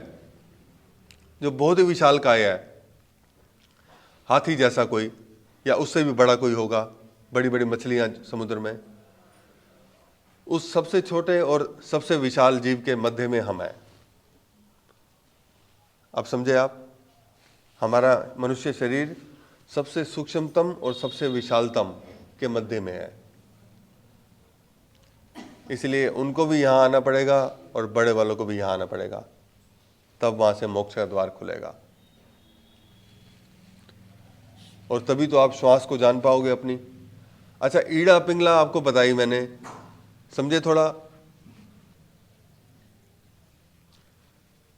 [SPEAKER 1] जो बहुत ही विशालकाय है, हाथी जैसा कोई या उससे भी बड़ा कोई होगा, बड़ी बड़ी मछलियां समुद्र में, उस सबसे छोटे और सबसे विशाल जीव के मध्य में हम हैं। अब समझे आप? हमारा मनुष्य शरीर सबसे सूक्ष्मतम और सबसे विशालतम के मध्य में है। इसलिए उनको भी यहाँ आना पड़ेगा और बड़े वालों को भी यहाँ आना पड़ेगा, तब वहाँ से मोक्ष का द्वार खुलेगा। और तभी तो आप श्वास को जान पाओगे अपनी। अच्छा, ईड़ा पिंगला आपको बताई मैंने, समझे थोड़ा?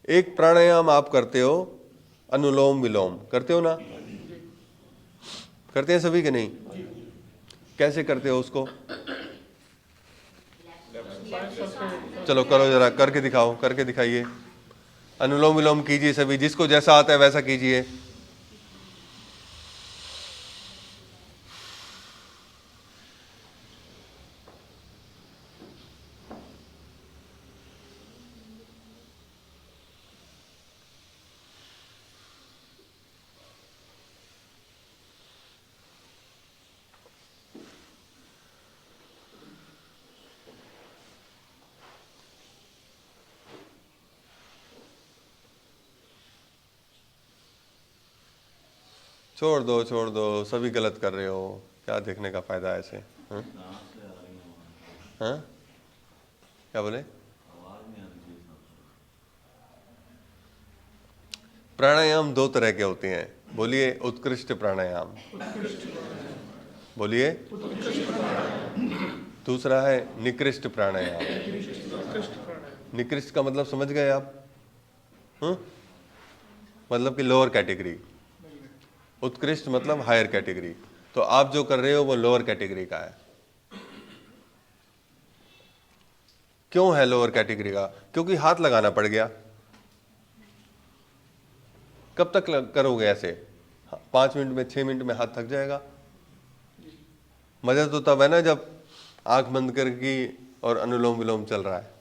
[SPEAKER 1] एक प्राणायाम आप करते हो, अनुलोम विलोम करते हो ना? करते हैं सभी के नहीं? कैसे करते हो उसको? चलो करो जरा, करके दिखाओ, करके दिखाइए। अनुलोम विलोम कीजिए सभी, जिसको जैसा आता है वैसा कीजिए। छोड़ दो, सभी गलत कर रहे हो, क्या देखने का फायदा है ऐसे? हाँ? हाँ? क्या बोले? प्राणायाम दो तरह के होते हैं, बोलिए। उत्कृष्ट प्राणायाम, बोलिए। दूसरा है निकृष्ट प्राणायाम। निकृष्ट का मतलब समझ गए आप? मतलब कि लोअर कैटेगरी। उत्कृष्ट मतलब हायर कैटेगरी। तो आप जो कर रहे हो वो लोअर कैटेगरी का है। क्यों है लोअर कैटेगरी का? क्योंकि हाथ लगाना पड़ गया। कब तक करोगे ऐसे? 5 मिनट में, 6 मिनट में हाथ थक जाएगा। मजा तो तब है ना जब आंख बंद करके और अनुलोम विलोम चल रहा है।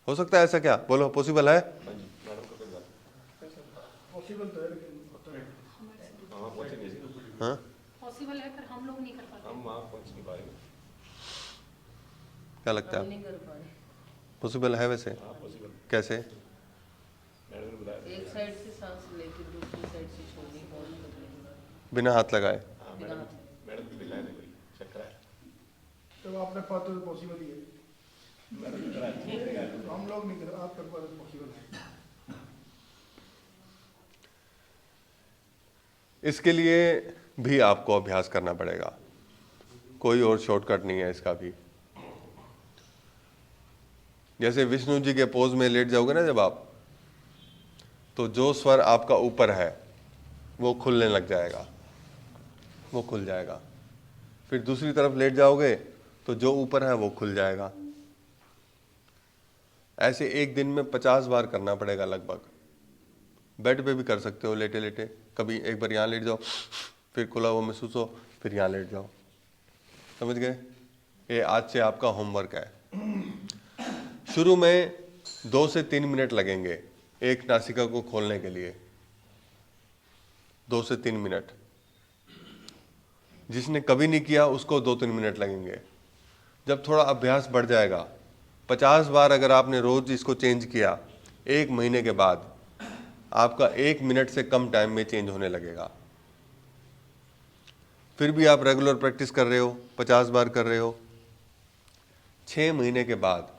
[SPEAKER 1] हो सकता है ऐसा? क्या बोलो, पॉसिबल है? हाँ
[SPEAKER 2] पॉसिबल है, पर हम लोग नहीं कर पाते।
[SPEAKER 3] हम वहाँ पहुँच नहीं पाएंगे।
[SPEAKER 1] क्या लगता है?
[SPEAKER 4] नहीं कर पा रहे।
[SPEAKER 1] पॉसिबल है वैसे?
[SPEAKER 3] हाँ पॉसिबल।
[SPEAKER 1] कैसे?
[SPEAKER 3] मैडम ने बताया
[SPEAKER 4] एक साइड से सांस लेके दूसरी साइड से छोड़नी, बहुत तकलीफ है।
[SPEAKER 1] बिना हाथ लगाए?
[SPEAKER 3] हाँ मैडम की दिलाए थे कोई चक्कर है।
[SPEAKER 5] तो आपने पाते तो पॉसिबल ही है।
[SPEAKER 3] मैडम ने कराया।
[SPEAKER 5] हम लोग नहीं कर, आप कर पाते तो पॉसिबल है।
[SPEAKER 1] इसके लिए भी आपको अभ्यास करना पड़ेगा, कोई और शॉर्टकट नहीं है इसका भी। जैसे विष्णु जी के पोज में लेट जाओगे ना जब आप, तो जो स्वर आपका ऊपर है वो खुलने लग जाएगा, वो खुल जाएगा। फिर दूसरी तरफ लेट जाओगे तो जो ऊपर है वो खुल जाएगा। ऐसे एक दिन में 50 बार करना पड़ेगा लगभग। बेड पे भी कर सकते हो लेटे लेटे। कभी एक बार यहाँ लेट जाओ, फिर खुला हुआ महसूस हो, फिर यहाँ लेट जाओ। समझ गए? ये आज से आपका होमवर्क है। शुरू में 2 से 3 मिनट लगेंगे एक नासिका को खोलने के लिए, 2 से 3 मिनट। जिसने कभी नहीं किया उसको 2-3 मिनट लगेंगे। जब थोड़ा अभ्यास बढ़ जाएगा, 50 बार अगर आपने रोज इसको चेंज किया, 1 महीने के बाद आपका 1 मिनट से कम टाइम में चेंज होने लगेगा। फिर भी आप रेगुलर प्रैक्टिस कर रहे हो, 50 बार कर रहे हो, 6 महीने के बाद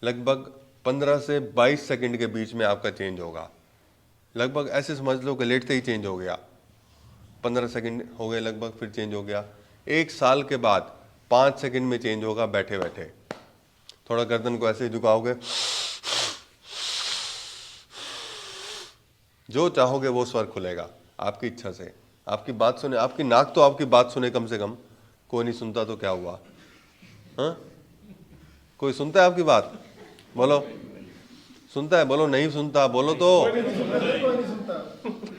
[SPEAKER 1] लगभग 15 से 22 सेकंड के बीच में आपका चेंज होगा। लगभग ऐसे समझ लो कि लेटते ही चेंज हो गया। 15 सेकंड हो गए लगभग, फिर चेंज हो गया। 1 साल के बाद 5 सेकंड में चेंज होगा बैठे बैठे। थोड़ा गर्दन को ऐसे झुकाओगे, जो चाहोगे वो स्वर खुलेगा आपकी इच्छा से। आपकी बात सुने, आपकी नाक तो आपकी बात सुने कम से कम। कोई नहीं सुनता तो क्या हुआ? हाँ, कोई सुनता है आपकी बात? बोलो, सुनता है? बोलो, नहीं सुनता बोलो तो।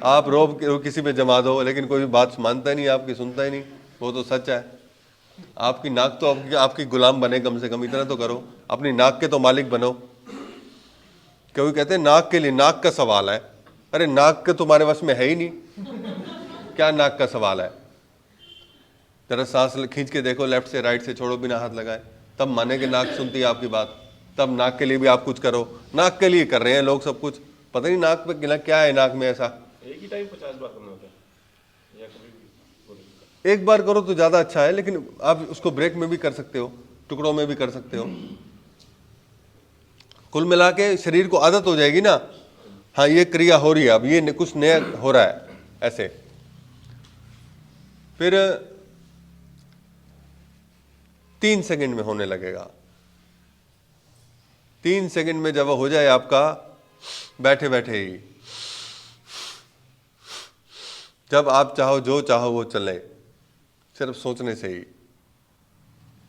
[SPEAKER 1] आप रोब किसी पे जमा दो, लेकिन कोई भी बात मानता ही नहीं, आपकी सुनता ही नहीं। वो तो सच है। आपकी नाक तो आपकी गुलाम बने, कम से कम इतना तो करो। अपनी नाक के तो मालिक बनो। क्योंकि कहते हैं नाक के लिए, नाक का सवाल है। अरे नाक के तुम्हारे वश में है ही नहीं, क्या नाक का सवाल है? जरा सांस खींच के देखो, लेफ्ट से राइट से छोड़ो बिना हाथ लगाए, तब माने कि नाक सुनती है आपकी बात। तब नाक के लिए भी आप कुछ करो। नाक के लिए कर रहे हैं लोग सब कुछ, पता नहीं नाक पे गिला क्या है, नाक में ऐसा।
[SPEAKER 3] एक ही टाइम 50 बार करना होता है या कभी भी?
[SPEAKER 1] एक बार करो तो ज्यादा अच्छा है, लेकिन आप उसको ब्रेक में भी कर सकते हो, टुकड़ों में भी कर सकते हो। कुल मिला के शरीर को आदत हो जाएगी ना, हाँ ये क्रिया हो रही है, अब ये कुछ नया हो रहा है ऐसे। फिर 3 सेकंड में होने लगेगा। 3 सेकंड में जब हो जाए आपका, बैठे बैठे ही, जब आप चाहो जो चाहो वो चले, सिर्फ सोचने से ही,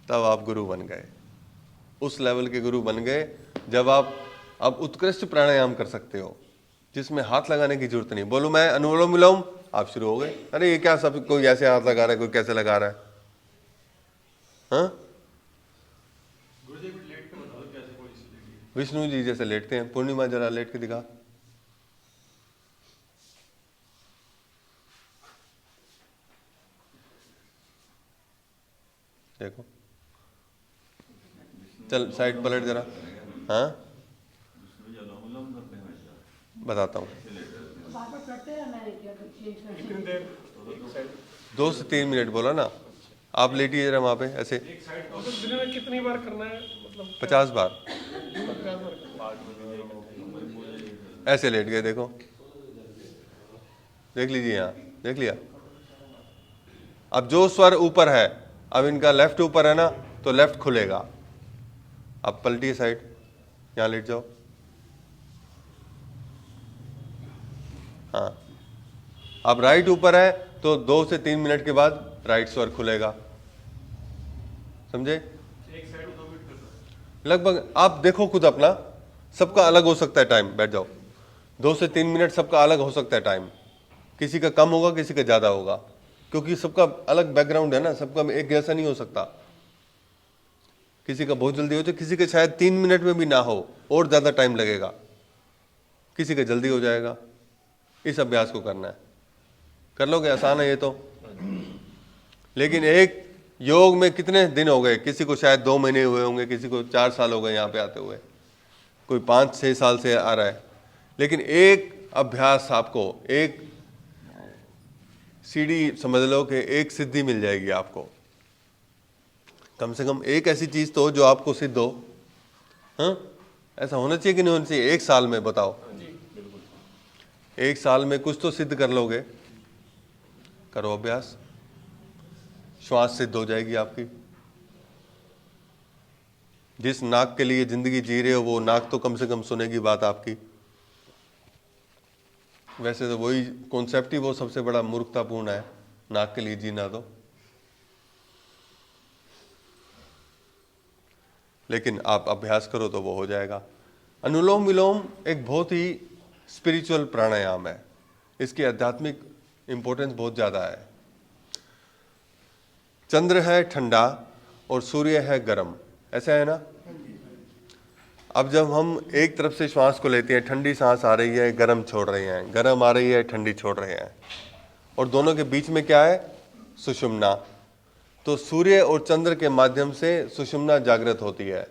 [SPEAKER 1] तब आप गुरु बन गए। उस लेवल के गुरु बन गए जब आप अब उत्कृष्ट प्राणायाम कर सकते हो, जिसमें हाथ लगाने की जरूरत नहीं। बोलो मैं अनुलोम विलोम, आप शुरू हो गए। अरे ये क्या, सब कोई ऐसे हाथ लगा रहा है, कोई कैसे लगा रहा है? हाँ, विष्णु जी जैसे लेटते हैं। पूर्णिमा जरा लेट के दिखा। देखो, चल साइड पलट जरा। हाँ बताता हूँ। 2 से 3 मिनट बोला ना। आप लेटिए जरा वहां पे ऐसे।
[SPEAKER 3] एक साइड तो दिन में कितनी बार करना है? मतलब
[SPEAKER 1] 50 बार
[SPEAKER 3] 50 बार।
[SPEAKER 1] ऐसे लेट गए, देखो, देख लीजिए, यहाँ देख लिया। अब जो स्वर ऊपर है, अब इनका लेफ्ट ऊपर है ना, तो लेफ्ट खुलेगा। अब पलटिए साइड, यहाँ लेट जाओ। हाँ, अब राइट ऊपर है तो 2 से 3 मिनट के बाद राइट स्वर खुलेगा। समझे?
[SPEAKER 3] एक साइड 2 मिनट करना।
[SPEAKER 1] लगभग आप देखो खुद अपना, सबका अलग हो सकता है टाइम। बैठ जाओ। 2 से 3 मिनट सबका अलग हो सकता है टाइम, किसी का कम होगा किसी का ज़्यादा होगा, क्योंकि सबका अलग बैकग्राउंड है ना, सबका एक जैसा नहीं हो सकता। किसी का बहुत जल्दी हो तो किसी का शायद 3 मिनट में भी ना हो और ज़्यादा टाइम लगेगा, किसी का जल्दी हो जाएगा। इस अभ्यास को करना है, कर लोगे, आसान है ये तो। लेकिन एक योग में कितने दिन हो गए, किसी को शायद 2 महीने हुए होंगे, किसी को 4 साल हो गए यहाँ पे आते हुए, कोई 5-6 साल से आ रहा है। लेकिन एक अभ्यास आपको, एक सीढ़ी समझ लो कि एक सिद्धि मिल जाएगी आपको, कम से कम एक ऐसी चीज तो जो आपको सिद्ध हो। हाँ, ऐसा होना चाहिए कि नहीं होना चाहिए? 1 साल में बताओ, 1 साल में कुछ तो सिद्ध कर लोगे। करो अभ्यास, श्वास सिद्ध हो जाएगी आपकी। जिस नाक के लिए जिंदगी जी रहे हो वो नाक तो कम से कम सुनेगी बात आपकी। वैसे तो वही कॉन्सेप्ट ही वो सबसे बड़ा मूर्खतापूर्ण है, नाक के लिए जीना। तो लेकिन आप अभ्यास करो तो वो हो जाएगा। अनुलोम विलोम एक बहुत ही स्पिरिचुअल प्राणायाम है, इसकी आध्यात्मिक इंपॉर्टेंस बहुत ज़्यादा है। चंद्र है ठंडा और सूर्य है गर्म, ऐसा है ना। अब जब हम एक तरफ से श्वास को लेते हैं, ठंडी सांस आ रही है, गर्म छोड़ रहे हैं, गर्म आ रही है, ठंडी छोड़ रहे हैं, और दोनों के बीच में क्या है? सुषुम्ना। तो सूर्य और चंद्र के माध्यम से सुषुम्ना जागृत होती है।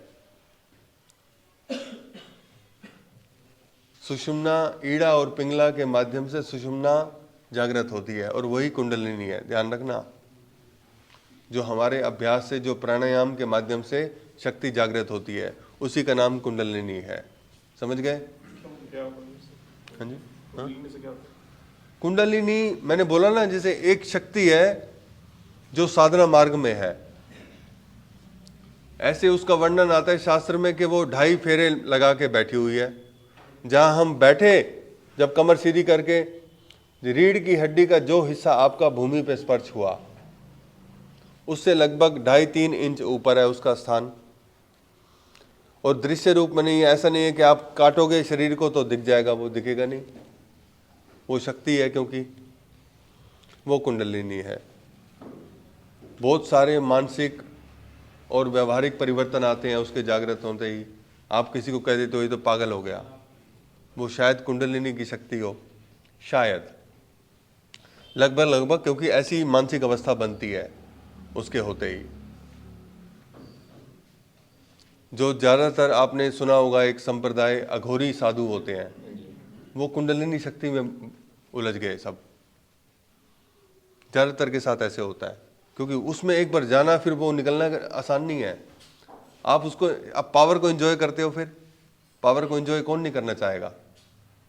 [SPEAKER 1] सुषुम्ना, ईड़ा और पिंगला के माध्यम से सुषुम्ना जागृत होती है, और वही कुंडलिनी है। ध्यान रखना, जो हमारे अभ्यास से, जो प्राणायाम के माध्यम से शक्ति जागृत होती है, उसी का नाम कुंडलिनी है। समझ गए? हाँ जी, हाँ? कुंडलिनी मैंने बोला ना, जैसे एक शक्ति है जो साधना मार्ग में है, ऐसे उसका वर्णन आता है शास्त्र में कि वो 2.5 फेरे लगा के बैठी हुई है। जहां हम बैठे, जब कमर सीधी करके, रीढ़ की हड्डी का जो हिस्सा आपका भूमि पे स्पर्श हुआ, उससे लगभग 2.5-3 इंच ऊपर है उसका स्थान। और दृश्य रूप में नहीं है, ऐसा नहीं है कि आप काटोगे शरीर को तो दिख जाएगा, वो दिखेगा नहीं, वो शक्ति है, क्योंकि वो कुंडलिनी है। बहुत सारे मानसिक और व्यवहारिक परिवर्तन आते हैं उसके जागृत होते ही। आप किसी को कह देते हो ये तो पागल हो गया, वो शायद कुंडलिनी की शक्ति हो, शायद, लगभग, क्योंकि ऐसी मानसिक अवस्था बनती है उसके होते ही। जो ज़्यादातर आपने सुना होगा, एक संप्रदाय अघोरी साधु होते हैं, वो कुंडलिनी शक्ति में उलझ गए सब। ज़्यादातर के साथ ऐसे होता है, क्योंकि उसमें एक बार जाना फिर वो निकलना आसान नहीं है। आप उसको, आप पावर को एंजॉय करते हो, फिर पावर को एंजॉय कौन नहीं करना चाहेगा?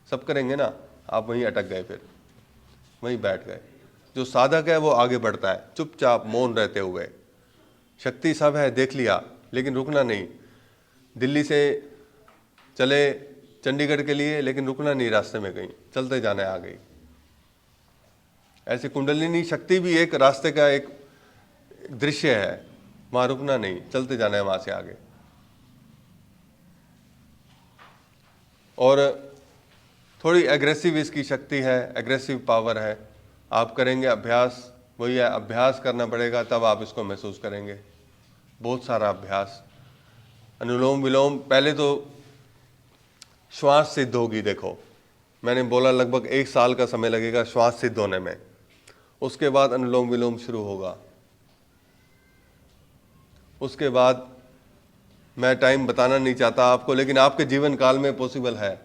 [SPEAKER 1] सब करेंगे ना। आप वहीं अटक गए, फिर वहीं बैठ गए। जो साधक है वो आगे बढ़ता है चुपचाप मौन रहते हुए। शक्ति सब है, देख लिया, लेकिन रुकना नहीं। दिल्ली से चले चंडीगढ़ के लिए, लेकिन रुकना नहीं रास्ते में, कहीं चलते जाना है आगे। ऐसे कुंडलिनी शक्ति भी एक रास्ते का एक दृश्य है, वहां रुकना नहीं, चलते जाना है वहां से आगे। और थोड़ी एग्रेसिव इसकी शक्ति है, एग्रेसिव पावर है। आप करेंगे अभ्यास, वही है, अभ्यास करना पड़ेगा, तब आप इसको महसूस करेंगे। बहुत सारा अभ्यास, अनुलोम विलोम। पहले तो श्वास सिद्ध होगी। देखो, मैंने बोला लगभग 1 साल का समय लगेगा श्वास सिद्ध होने में। उसके बाद अनुलोम विलोम शुरू होगा। उसके बाद मैं टाइम बताना नहीं चाहता आपको, लेकिन आपके जीवन काल में पॉसिबल है।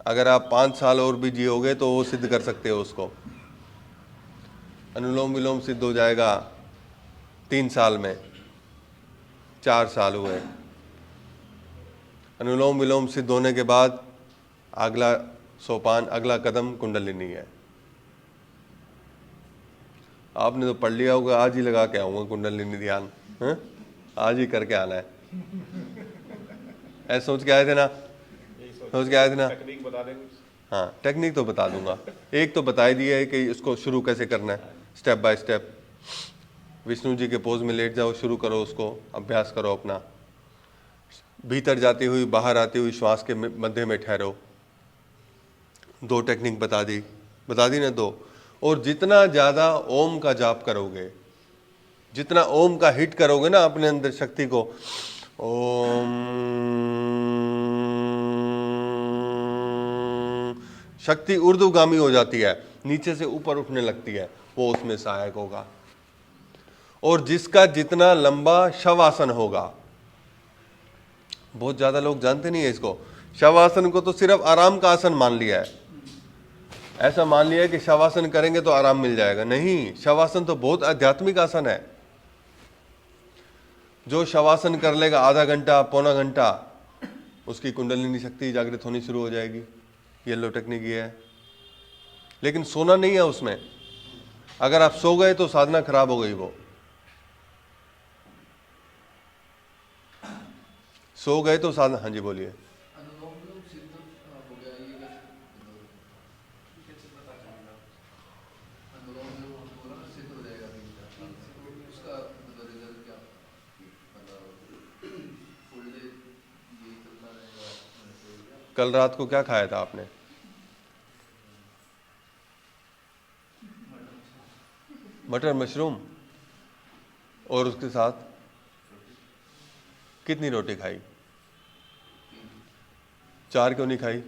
[SPEAKER 1] अगर आप 5 साल और भी जियोगे तो वो सिद्ध कर सकते हो उसको। अनुलोम विलोम सिद्ध हो जाएगा 3 साल में। 4 साल हुए। अनुलोम विलोम सिद्ध होने के बाद अगला सोपान, अगला कदम कुंडलिनी है। आपने तो पढ़ लिया होगा, आज ही लगा के आऊंगा कुंडलिनी ध्यान, है? आज ही करके आना है। ऐसे सोच के आए थे ना, सोच के आए थे ना।
[SPEAKER 3] टेक्निक बता देंगे?
[SPEAKER 1] हाँ, टेक्निक तो बता दूंगा। एक तो बता ही दिया है कि इसको शुरू कैसे करना है, step by step. Vishnu ji के पोज में लेट जाओ, शुरू करो उसको, अभ्यास करो अपना। भीतर जाती हुई बाहर आती हुई श्वास के मध्य में ठहरो। 2 टेक्निक बता दी ना 2। और जितना ज़्यादा ओम का जाप करोगे, जितना ओम का हिट करोगे ना अपने अंदर शक्ति को, ओम, शक्ति ऊर्ध्वगामी हो जाती है, नीचे से ऊपर उठने लगती है, वो उसमें सहायक होगा। और जिसका जितना लंबा शवासन होगा, बहुत ज्यादा लोग जानते नहीं है इसको, शवासन को तो सिर्फ आराम का आसन मान लिया है। ऐसा मान लिया है कि शवासन करेंगे तो आराम मिल जाएगा। नहीं, शवासन तो बहुत आध्यात्मिक आसन है। जो शवासन कर लेगा आधा घंटा पौना घंटा, उसकी कुंडलिनी शक्ति जागृत होनी शुरू हो जाएगी। येलो टेक्निक ये है। लेकिन सोना नहीं है उसमें। अगर आप सो गए तो साधना खराब हो गई। वो सो गए तो साधना, हाँ जी बोलिए। कल रात को क्या खाया था आपने? मटर मशरूम। और उसके साथ कितनी रोटी खाई? 4 क्यों नहीं खाई?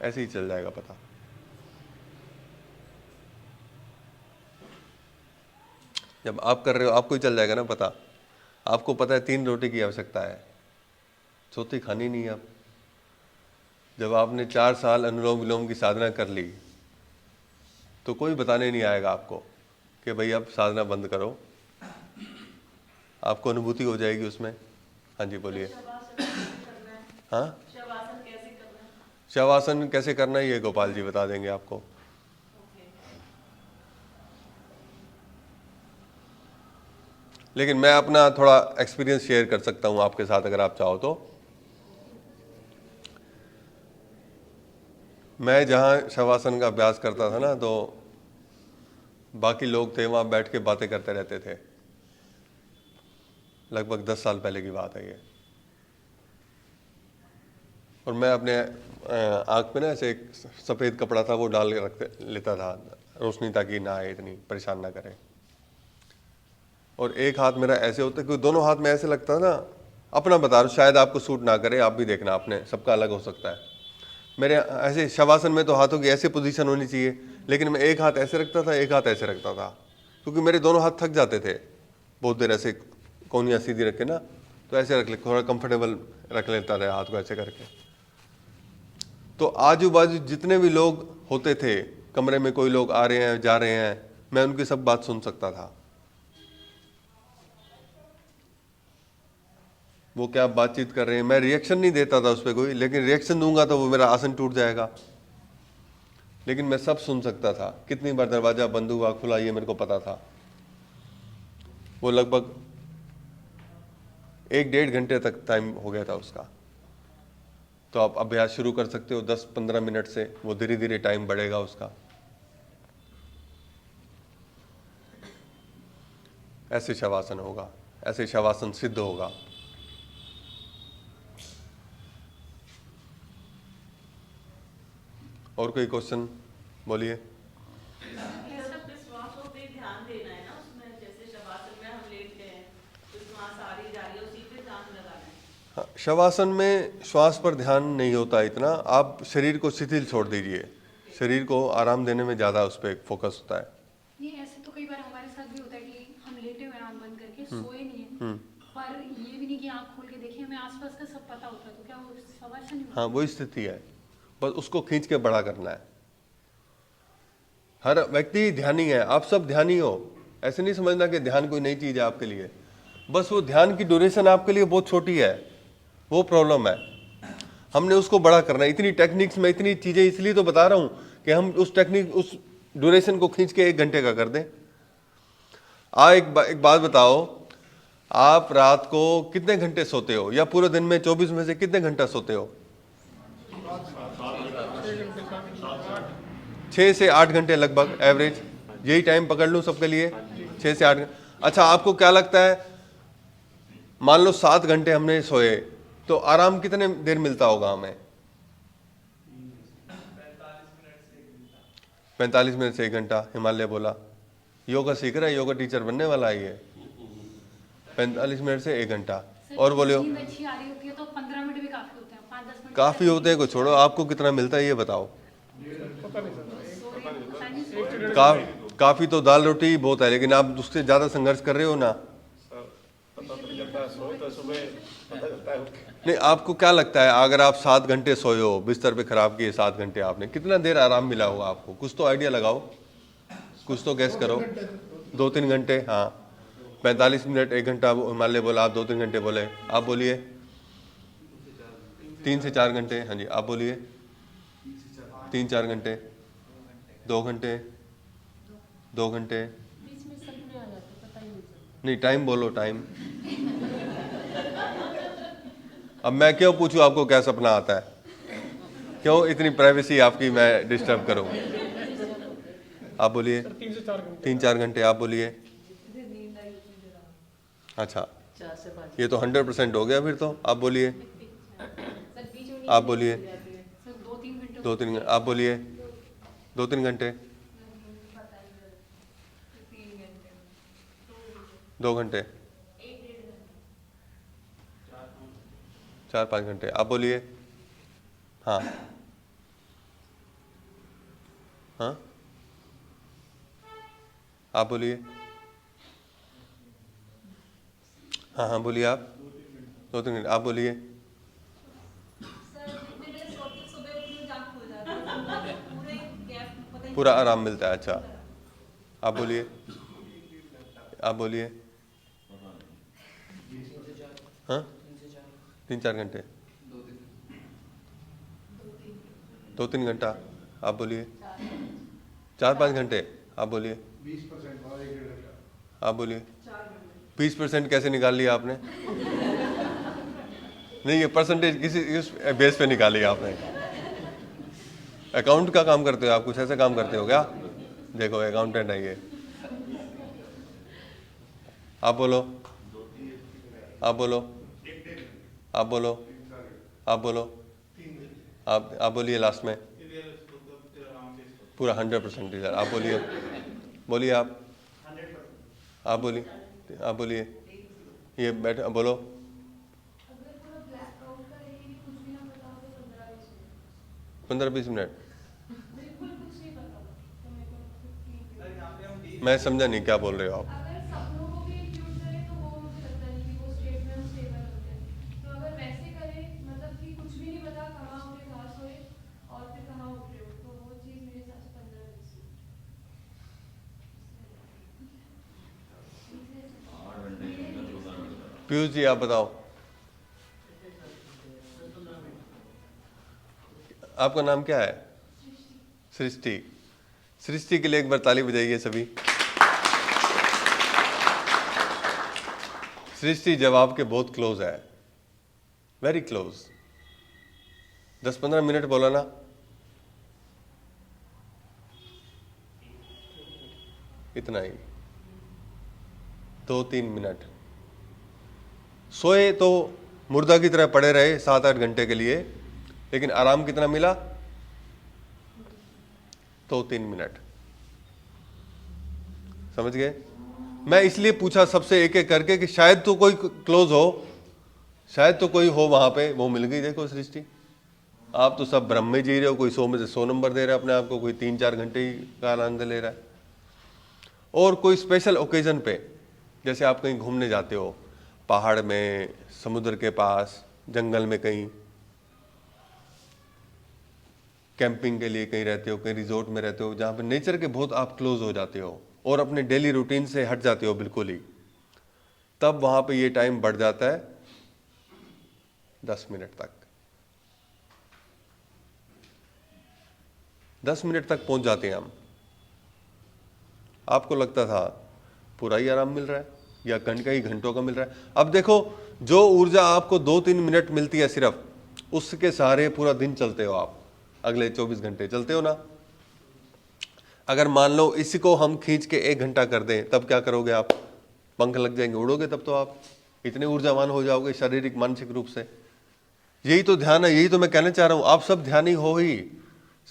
[SPEAKER 1] ऐसे ही चल जाएगा पता। जब आप कर रहे हो आपको ही चल जाएगा ना पता। आपको पता है 3 रोटी की आवश्यकता है, चौथी खानी नहीं। आप जब आपने 4 साल अनुलोम विलोम की साधना कर ली तो कोई बताने नहीं आएगा आपको कि भाई अब साधना बंद करो। आपको अनुभूति हो जाएगी उसमें। हाँ जी बोलिए। हाँ, शवासन कैसे करना है ये गोपाल जी बता देंगे आपको। लेकिन मैं अपना थोड़ा एक्सपीरियंस शेयर कर सकता हूं आपके साथ अगर आप चाहो तो। मैं जहाँ शवासन का अभ्यास करता था ना, तो बाकी लोग थे वहाँ बैठ के बातें करते रहते थे। लगभग 10 साल पहले की बात है ये। और मैं अपने आँख पे ना ऐसे एक सफ़ेद कपड़ा था वो डाल के रख लेता था रोशनी, ताकि ना आए, इतनी परेशान ना करे। और एक हाथ मेरा ऐसे होता है, क्योंकि दोनों हाथ में ऐसे लगता ना, अपना बता रहा हूँ, शायद आपको सूट ना करे, आप भी देखना, अपने सबका अलग हो सकता है। मेरे ऐसे शवासन में तो हाथों की ऐसे पोजीशन होनी चाहिए, लेकिन मैं एक हाथ ऐसे रखता था, एक हाथ ऐसे रखता था, क्योंकि मेरे दोनों हाथ थक जाते थे बहुत देर ऐसे कोनियाँ सीधी रख के ना। तो ऐसे रख ले, थोड़ा कंफर्टेबल रख लेता था हाथ को ऐसे करके। तो आजू बाजू जितने भी लोग होते थे कमरे में, कोई लोग आ रहे हैं जा रहे हैं, मैं उनकी सब बात सुन सकता था। वो क्या बातचीत कर रहे हैं, मैं रिएक्शन नहीं देता था उस पर कोई, लेकिन रिएक्शन दूंगा तो वो मेरा आसन टूट जाएगा। लेकिन मैं सब सुन सकता था। कितनी बार दरवाजा बंद हुआ खुला ये मेरे को पता था। वो लगभग 1-1.5 घंटे तक टाइम हो गया था उसका। तो आप अभ्यास शुरू कर सकते हो 10-15 मिनट से, वो धीरे धीरे टाइम बढ़ेगा उसका। ऐसे शवासन होगा, ऐसे शवासन सिद्ध होगा। और कोई क्वेश्चन बोलिए।
[SPEAKER 4] श्वासों पे ध्यान देना है ना उसमें, जैसे शवासन में हम लेट गए तो श्वास आ रही जा रही है, उसी पे ध्यान लगाना है।
[SPEAKER 1] हाँ, शवासन में श्वास पर ध्यान नहीं होता इतना। आप शरीर को शिथिल छोड़ दीजिए, शरीर को आराम देने में ज़्यादा उस पर फोकस होता है।
[SPEAKER 2] ये ऐसे तो कई बार हमारे साथ भी होता है कि हम लेटे हुए आंख बंद करके सोए नहीं है, पर ये भी नहीं कि आंख खोल के देखें, हमें आसपास का सब पता होता है, तो क्या वो शवासन नहीं होता?
[SPEAKER 1] हाँ, वही स्थिति है, बस उसको खींच के बड़ा करना है। हर व्यक्ति ध्यानी है, आप सब ध्यानी हो। ऐसे नहीं समझना कि ध्यान कोई नई चीज़ है आपके लिए। बस वो ध्यान की ड्यूरेशन आपके लिए बहुत छोटी है, वो प्रॉब्लम है। हमने उसको बड़ा करना है। इतनी टेक्निक्स में इतनी चीज़ें इसलिए तो बता रहा हूँ कि हम उस टेक्निक, उस ड्यूरेशन को खींच के 1 घंटे का कर दें। एक बात बताओ, आप रात को कितने घंटे सोते हो, या पूरे दिन में 24 में से कितने घंटा सोते हो? 6 से 8 घंटे लगभग एवरेज, यही टाइम पकड़ लूँ सबके लिए, 6 से 8 घंटे। अच्छा, आपको क्या लगता है मान लो 7 घंटे हमने सोए तो आराम कितने देर मिलता होगा हमें? 45 मिनट से 1 घंटा। हिमालय बोला योगा सीख रहा है, योगा टीचर बनने वाला है ये। 45 मिनट से 1 घंटा। और बोलियो
[SPEAKER 2] नींद अच्छी आ रही होती है तो 15 मिनट भी काफी होते हैं, 5-10 मिनट
[SPEAKER 1] काफी होते हैं, को छोड़ो, आपको कितना मिलता है ये बताओ।
[SPEAKER 5] पता नहीं सर,
[SPEAKER 2] सो रही हूँ, पता नहीं सो रही हूँ।
[SPEAKER 1] काफी तो दाल रोटी ही बहुत है, लेकिन आप उससे ज्यादा संघर्ष कर रहे हो ना।
[SPEAKER 3] सर पता तो चलता है, सोए तो सुबह पता चलता है।
[SPEAKER 1] नहीं, आपको क्या लगता है अगर आप 7 घंटे सोए हो, बिस्तर पे खराब किए 7 घंटे, आपने कितना देर आराम मिला होगा आपको? कुछ तो आइडिया लगाओ, कुछ तो गैस करो। 2-3 घंटे, हाँ। 45 मिनट 1 घंटा हिमालय बोला, आप 2-3 घंटे बोले, आप बोलिए 3 से 4 घंटे। हाँ जी, आप बोलिए 3-4 घंटे, 2 घंटे, 2 घंटे। नहीं, टाइम बोलो, टाइम। अब मैं क्यों पूछूं आपको क्या सपना आता है? क्यों इतनी प्राइवेसी आपकी मैं डिस्टर्ब करूं? आप बोलिए
[SPEAKER 5] 3 से 4 घंटे।
[SPEAKER 1] 3-4 घंटे। आप बोलिए। अच्छा, ये तो 100% हो गया फिर तो। आप बोलिए, आप बोलिए
[SPEAKER 2] सर 2-3 घंटे
[SPEAKER 1] 2-3 घंटे। आप बोलिए 2-3 घंटे, 2 घंटे, 4-5 घंटे। आप बोलिए। हाँ हाँ, आप बोलिए। हाँ हाँ, बोलिए आप। 2-3 घंटे। आप बोलिए। पूरा आराम मिलता है, अच्छा। आप बोलिए, आप बोलिए। हाँ, 3-4 घंटे, 2-3 घंटा। आप बोलिए 4-5 घंटे। आप बोलिए
[SPEAKER 5] 20% और 1-1.5 घंटा।
[SPEAKER 1] आप बोलिए 20% कैसे निकाल लिया आपने? नहीं, ये परसेंटेज किसी इस बेस पे निकाली आपने। अकाउंट का काम करते हो आप? कुछ ऐसा काम करते हो क्या? देखो, अकाउंटेंट है ये। आप बोलो, आप बोलो, आप बोलो, आप बोलो, आप बोलिए लास्ट में। पूरा 100% रिजल्ट। आप बोलिए, बोलिए आप। आप बोलिए, आप बोलिए। ये बैठ बोलो। 15-20 मिनट। मैं समझा नहीं क्या बोल रहे हो आप।
[SPEAKER 6] अगर सपनों को भी इंक्लूड करें तो वो मुझे लगता नहीं कि वो स्टेट में हम स्टेबल होते हैं। तो अगर वैसे करें, मतलब कि कुछ भी नहीं पता कहाँ उठे कहाँ सोए और फिर कहाँ उठ रहे हो, तो वो चीज़ मेरे हिसाब से 15-20
[SPEAKER 1] पीयूष जी आप बताओ, आपका नाम क्या है? सृष्टि। सृष्टि के लिए एक बार ताली बजाइए सभी। सृष्टि जवाब के बहुत क्लोज है, वेरी क्लोज। 10-15 मिनट बोला ना? इतना ही, 2-3 मिनट। सोए तो मुर्दा की तरह पड़े रहे 7-8 घंटे के लिए, लेकिन आराम कितना मिला? 2-3 मिनट। समझ गए? मैं इसलिए पूछा सबसे एक एक करके कि शायद तो कोई क्लोज हो, शायद तो कोई हो वहां पे। वो मिल गई। देखो सृष्टि, आप तो सब ब्रह्म में जी रहे हो। कोई 100 में से 100 नंबर दे रहा है अपने आप को, कोई 3-4 घंटे ही का आनंद ले रहा है। और कोई स्पेशल ओकेजन पे, जैसे आप कहीं घूमने जाते हो, पहाड़ में, समुद्र के पास, जंगल में, कहीं कैंपिंग के लिए कहीं रहते हो, कहीं रिजॉर्ट में रहते हो, जहाँ पे नेचर के बहुत आप क्लोज हो जाते हो और अपने डेली रूटीन से हट जाते हो बिल्कुल ही, तब वहाँ पे ये टाइम बढ़ जाता है 10 मिनट तक। 10 मिनट तक पहुँच जाते हैं हम। आपको लगता था पूरा ही आराम मिल रहा है या कई घंटों का मिल रहा है। अब देखो, जो ऊर्जा आपको 2-3 मिनट मिलती है सिर्फ, उसके सहारे पूरा दिन चलते हो आप, अगले 24 घंटे चलते हो ना। अगर मान लो इसी को हम खींच के 1 घंटा कर दें, तब क्या करोगे आप? पंख लग जाएंगे, उड़ोगे तब तो आप। इतने ऊर्जावान हो जाओगे शारीरिक मानसिक रूप से। यही तो ध्यान है, यही तो मैं कहना चाह रहा हूं। आप सब ध्यानी हो ही,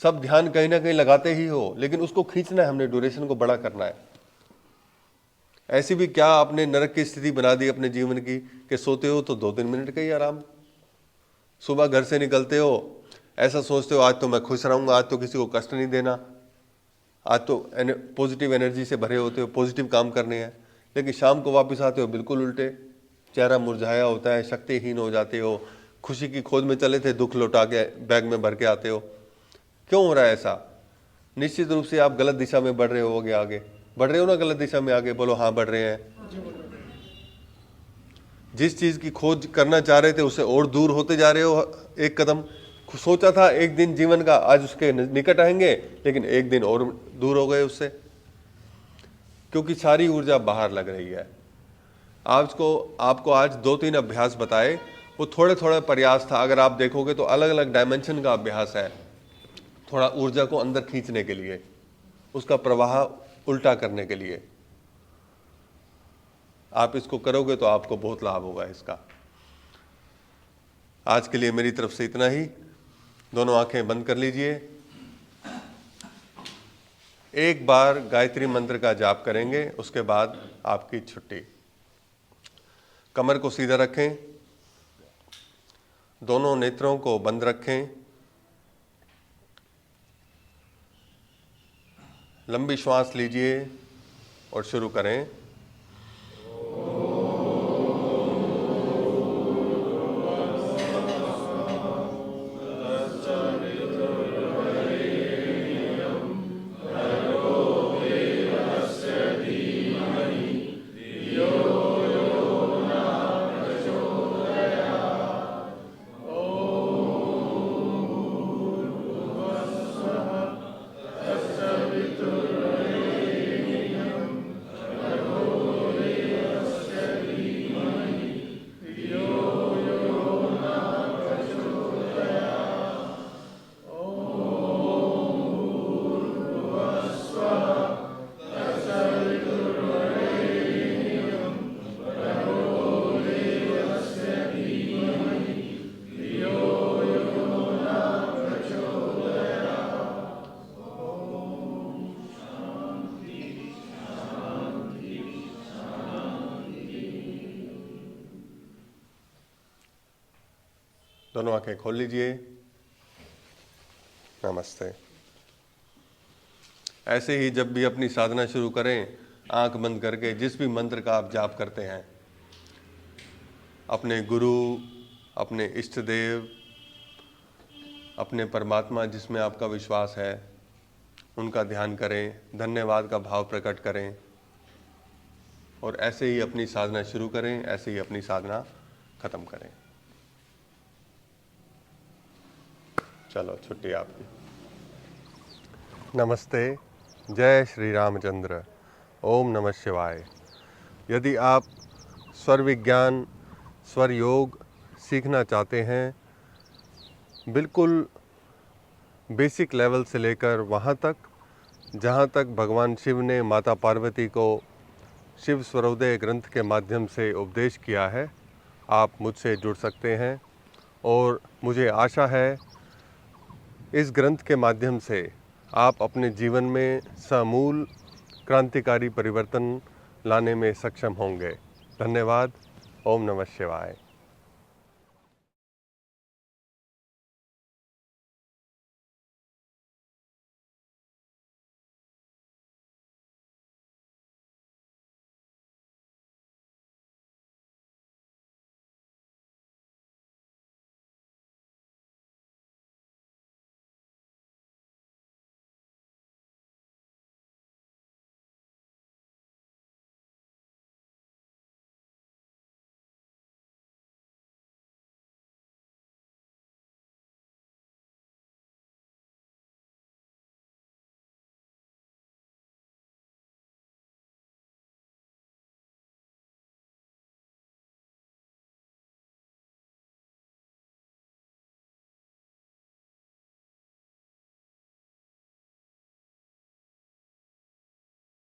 [SPEAKER 1] सब ध्यान कहीं ना कहीं लगाते ही हो, लेकिन उसको खींचना है हमने, ड्यूरेशन को बड़ा करना है। ऐसी भी क्या आपने नरक की स्थिति बना दी अपने जीवन की कि सोते हो तो 2-3 मिनट का ही आराम, सुबह घर से निकलते हो ऐसा सोचते हो आज तो मैं खुश रहूंगा, आज तो किसी को कष्ट नहीं देना, आज तो पॉजिटिव एनर्जी से भरे होते हो, पॉजिटिव काम करने हैं, लेकिन शाम को वापस आते हो बिल्कुल उल्टे, चेहरा मुरझाया होता है, शक्तिहीन हो जाते हो, खुशी की खोज में चले थे दुख लौटा के बैग में भर के आते हो। क्यों हो रहा है ऐसा? निश्चित रूप से आप गलत दिशा में बढ़ रहे होगे, आगे बढ़ रहे हो ना गलत दिशा में, आगे बोलो हाँ बढ़ रहे हैं। जिस चीज की खोज करना चाह रहे थे उससे और दूर होते जा रहे हो, एक कदम सोचा था एक दिन जीवन का, आज उसके निकट आएंगे, लेकिन एक दिन और दूर हो गए उससे, क्योंकि सारी ऊर्जा बाहर लग रही है। आपको आज 2-3 अभ्यास बताए, वो थोड़े थोड़े प्रयास था, अगर आप देखोगे तो अलग अलग डायमेंशन का अभ्यास है, थोड़ा ऊर्जा को अंदर खींचने के लिए, उसका प्रवाह उल्टा करने के लिए। आप इसको करोगे तो आपको बहुत लाभ होगा इसका। आज के लिए मेरी तरफ से इतना ही। दोनों आंखें बंद कर लीजिए। एक बार गायत्री मंत्र का जाप करेंगे, उसके बाद आपकी छुट्टी। कमर को सीधा रखें, दोनों नेत्रों को बंद रखें, लंबी श्वास लीजिए और शुरू करें। दोनों आंखें खोल लीजिए। नमस्ते। ऐसे ही जब भी अपनी साधना शुरू करें, आंख बंद करके जिस भी मंत्र का आप जाप करते हैं, अपने गुरु, अपने इष्ट देव, अपने परमात्मा जिसमें आपका विश्वास है, उनका ध्यान करें, धन्यवाद का भाव प्रकट करें और ऐसे ही अपनी साधना शुरू करें, ऐसे ही अपनी साधना खत्म करें। चलो छुट्टी आपकी। नमस्ते। जय श्री रामचंद्र। ओम नमः शिवाय। यदि आप स्वर विज्ञान, स्वर योग सीखना चाहते हैं, बिल्कुल बेसिक लेवल से लेकर वहाँ तक जहाँ तक भगवान शिव ने माता पार्वती को शिव स्वरोदय ग्रंथ के माध्यम से उपदेश किया है, आप मुझसे जुड़ सकते हैं। और मुझे आशा है इस ग्रंथ के माध्यम से आप अपने जीवन में समूल क्रांतिकारी परिवर्तन लाने में सक्षम होंगे। धन्यवाद। ओम नमः शिवाय।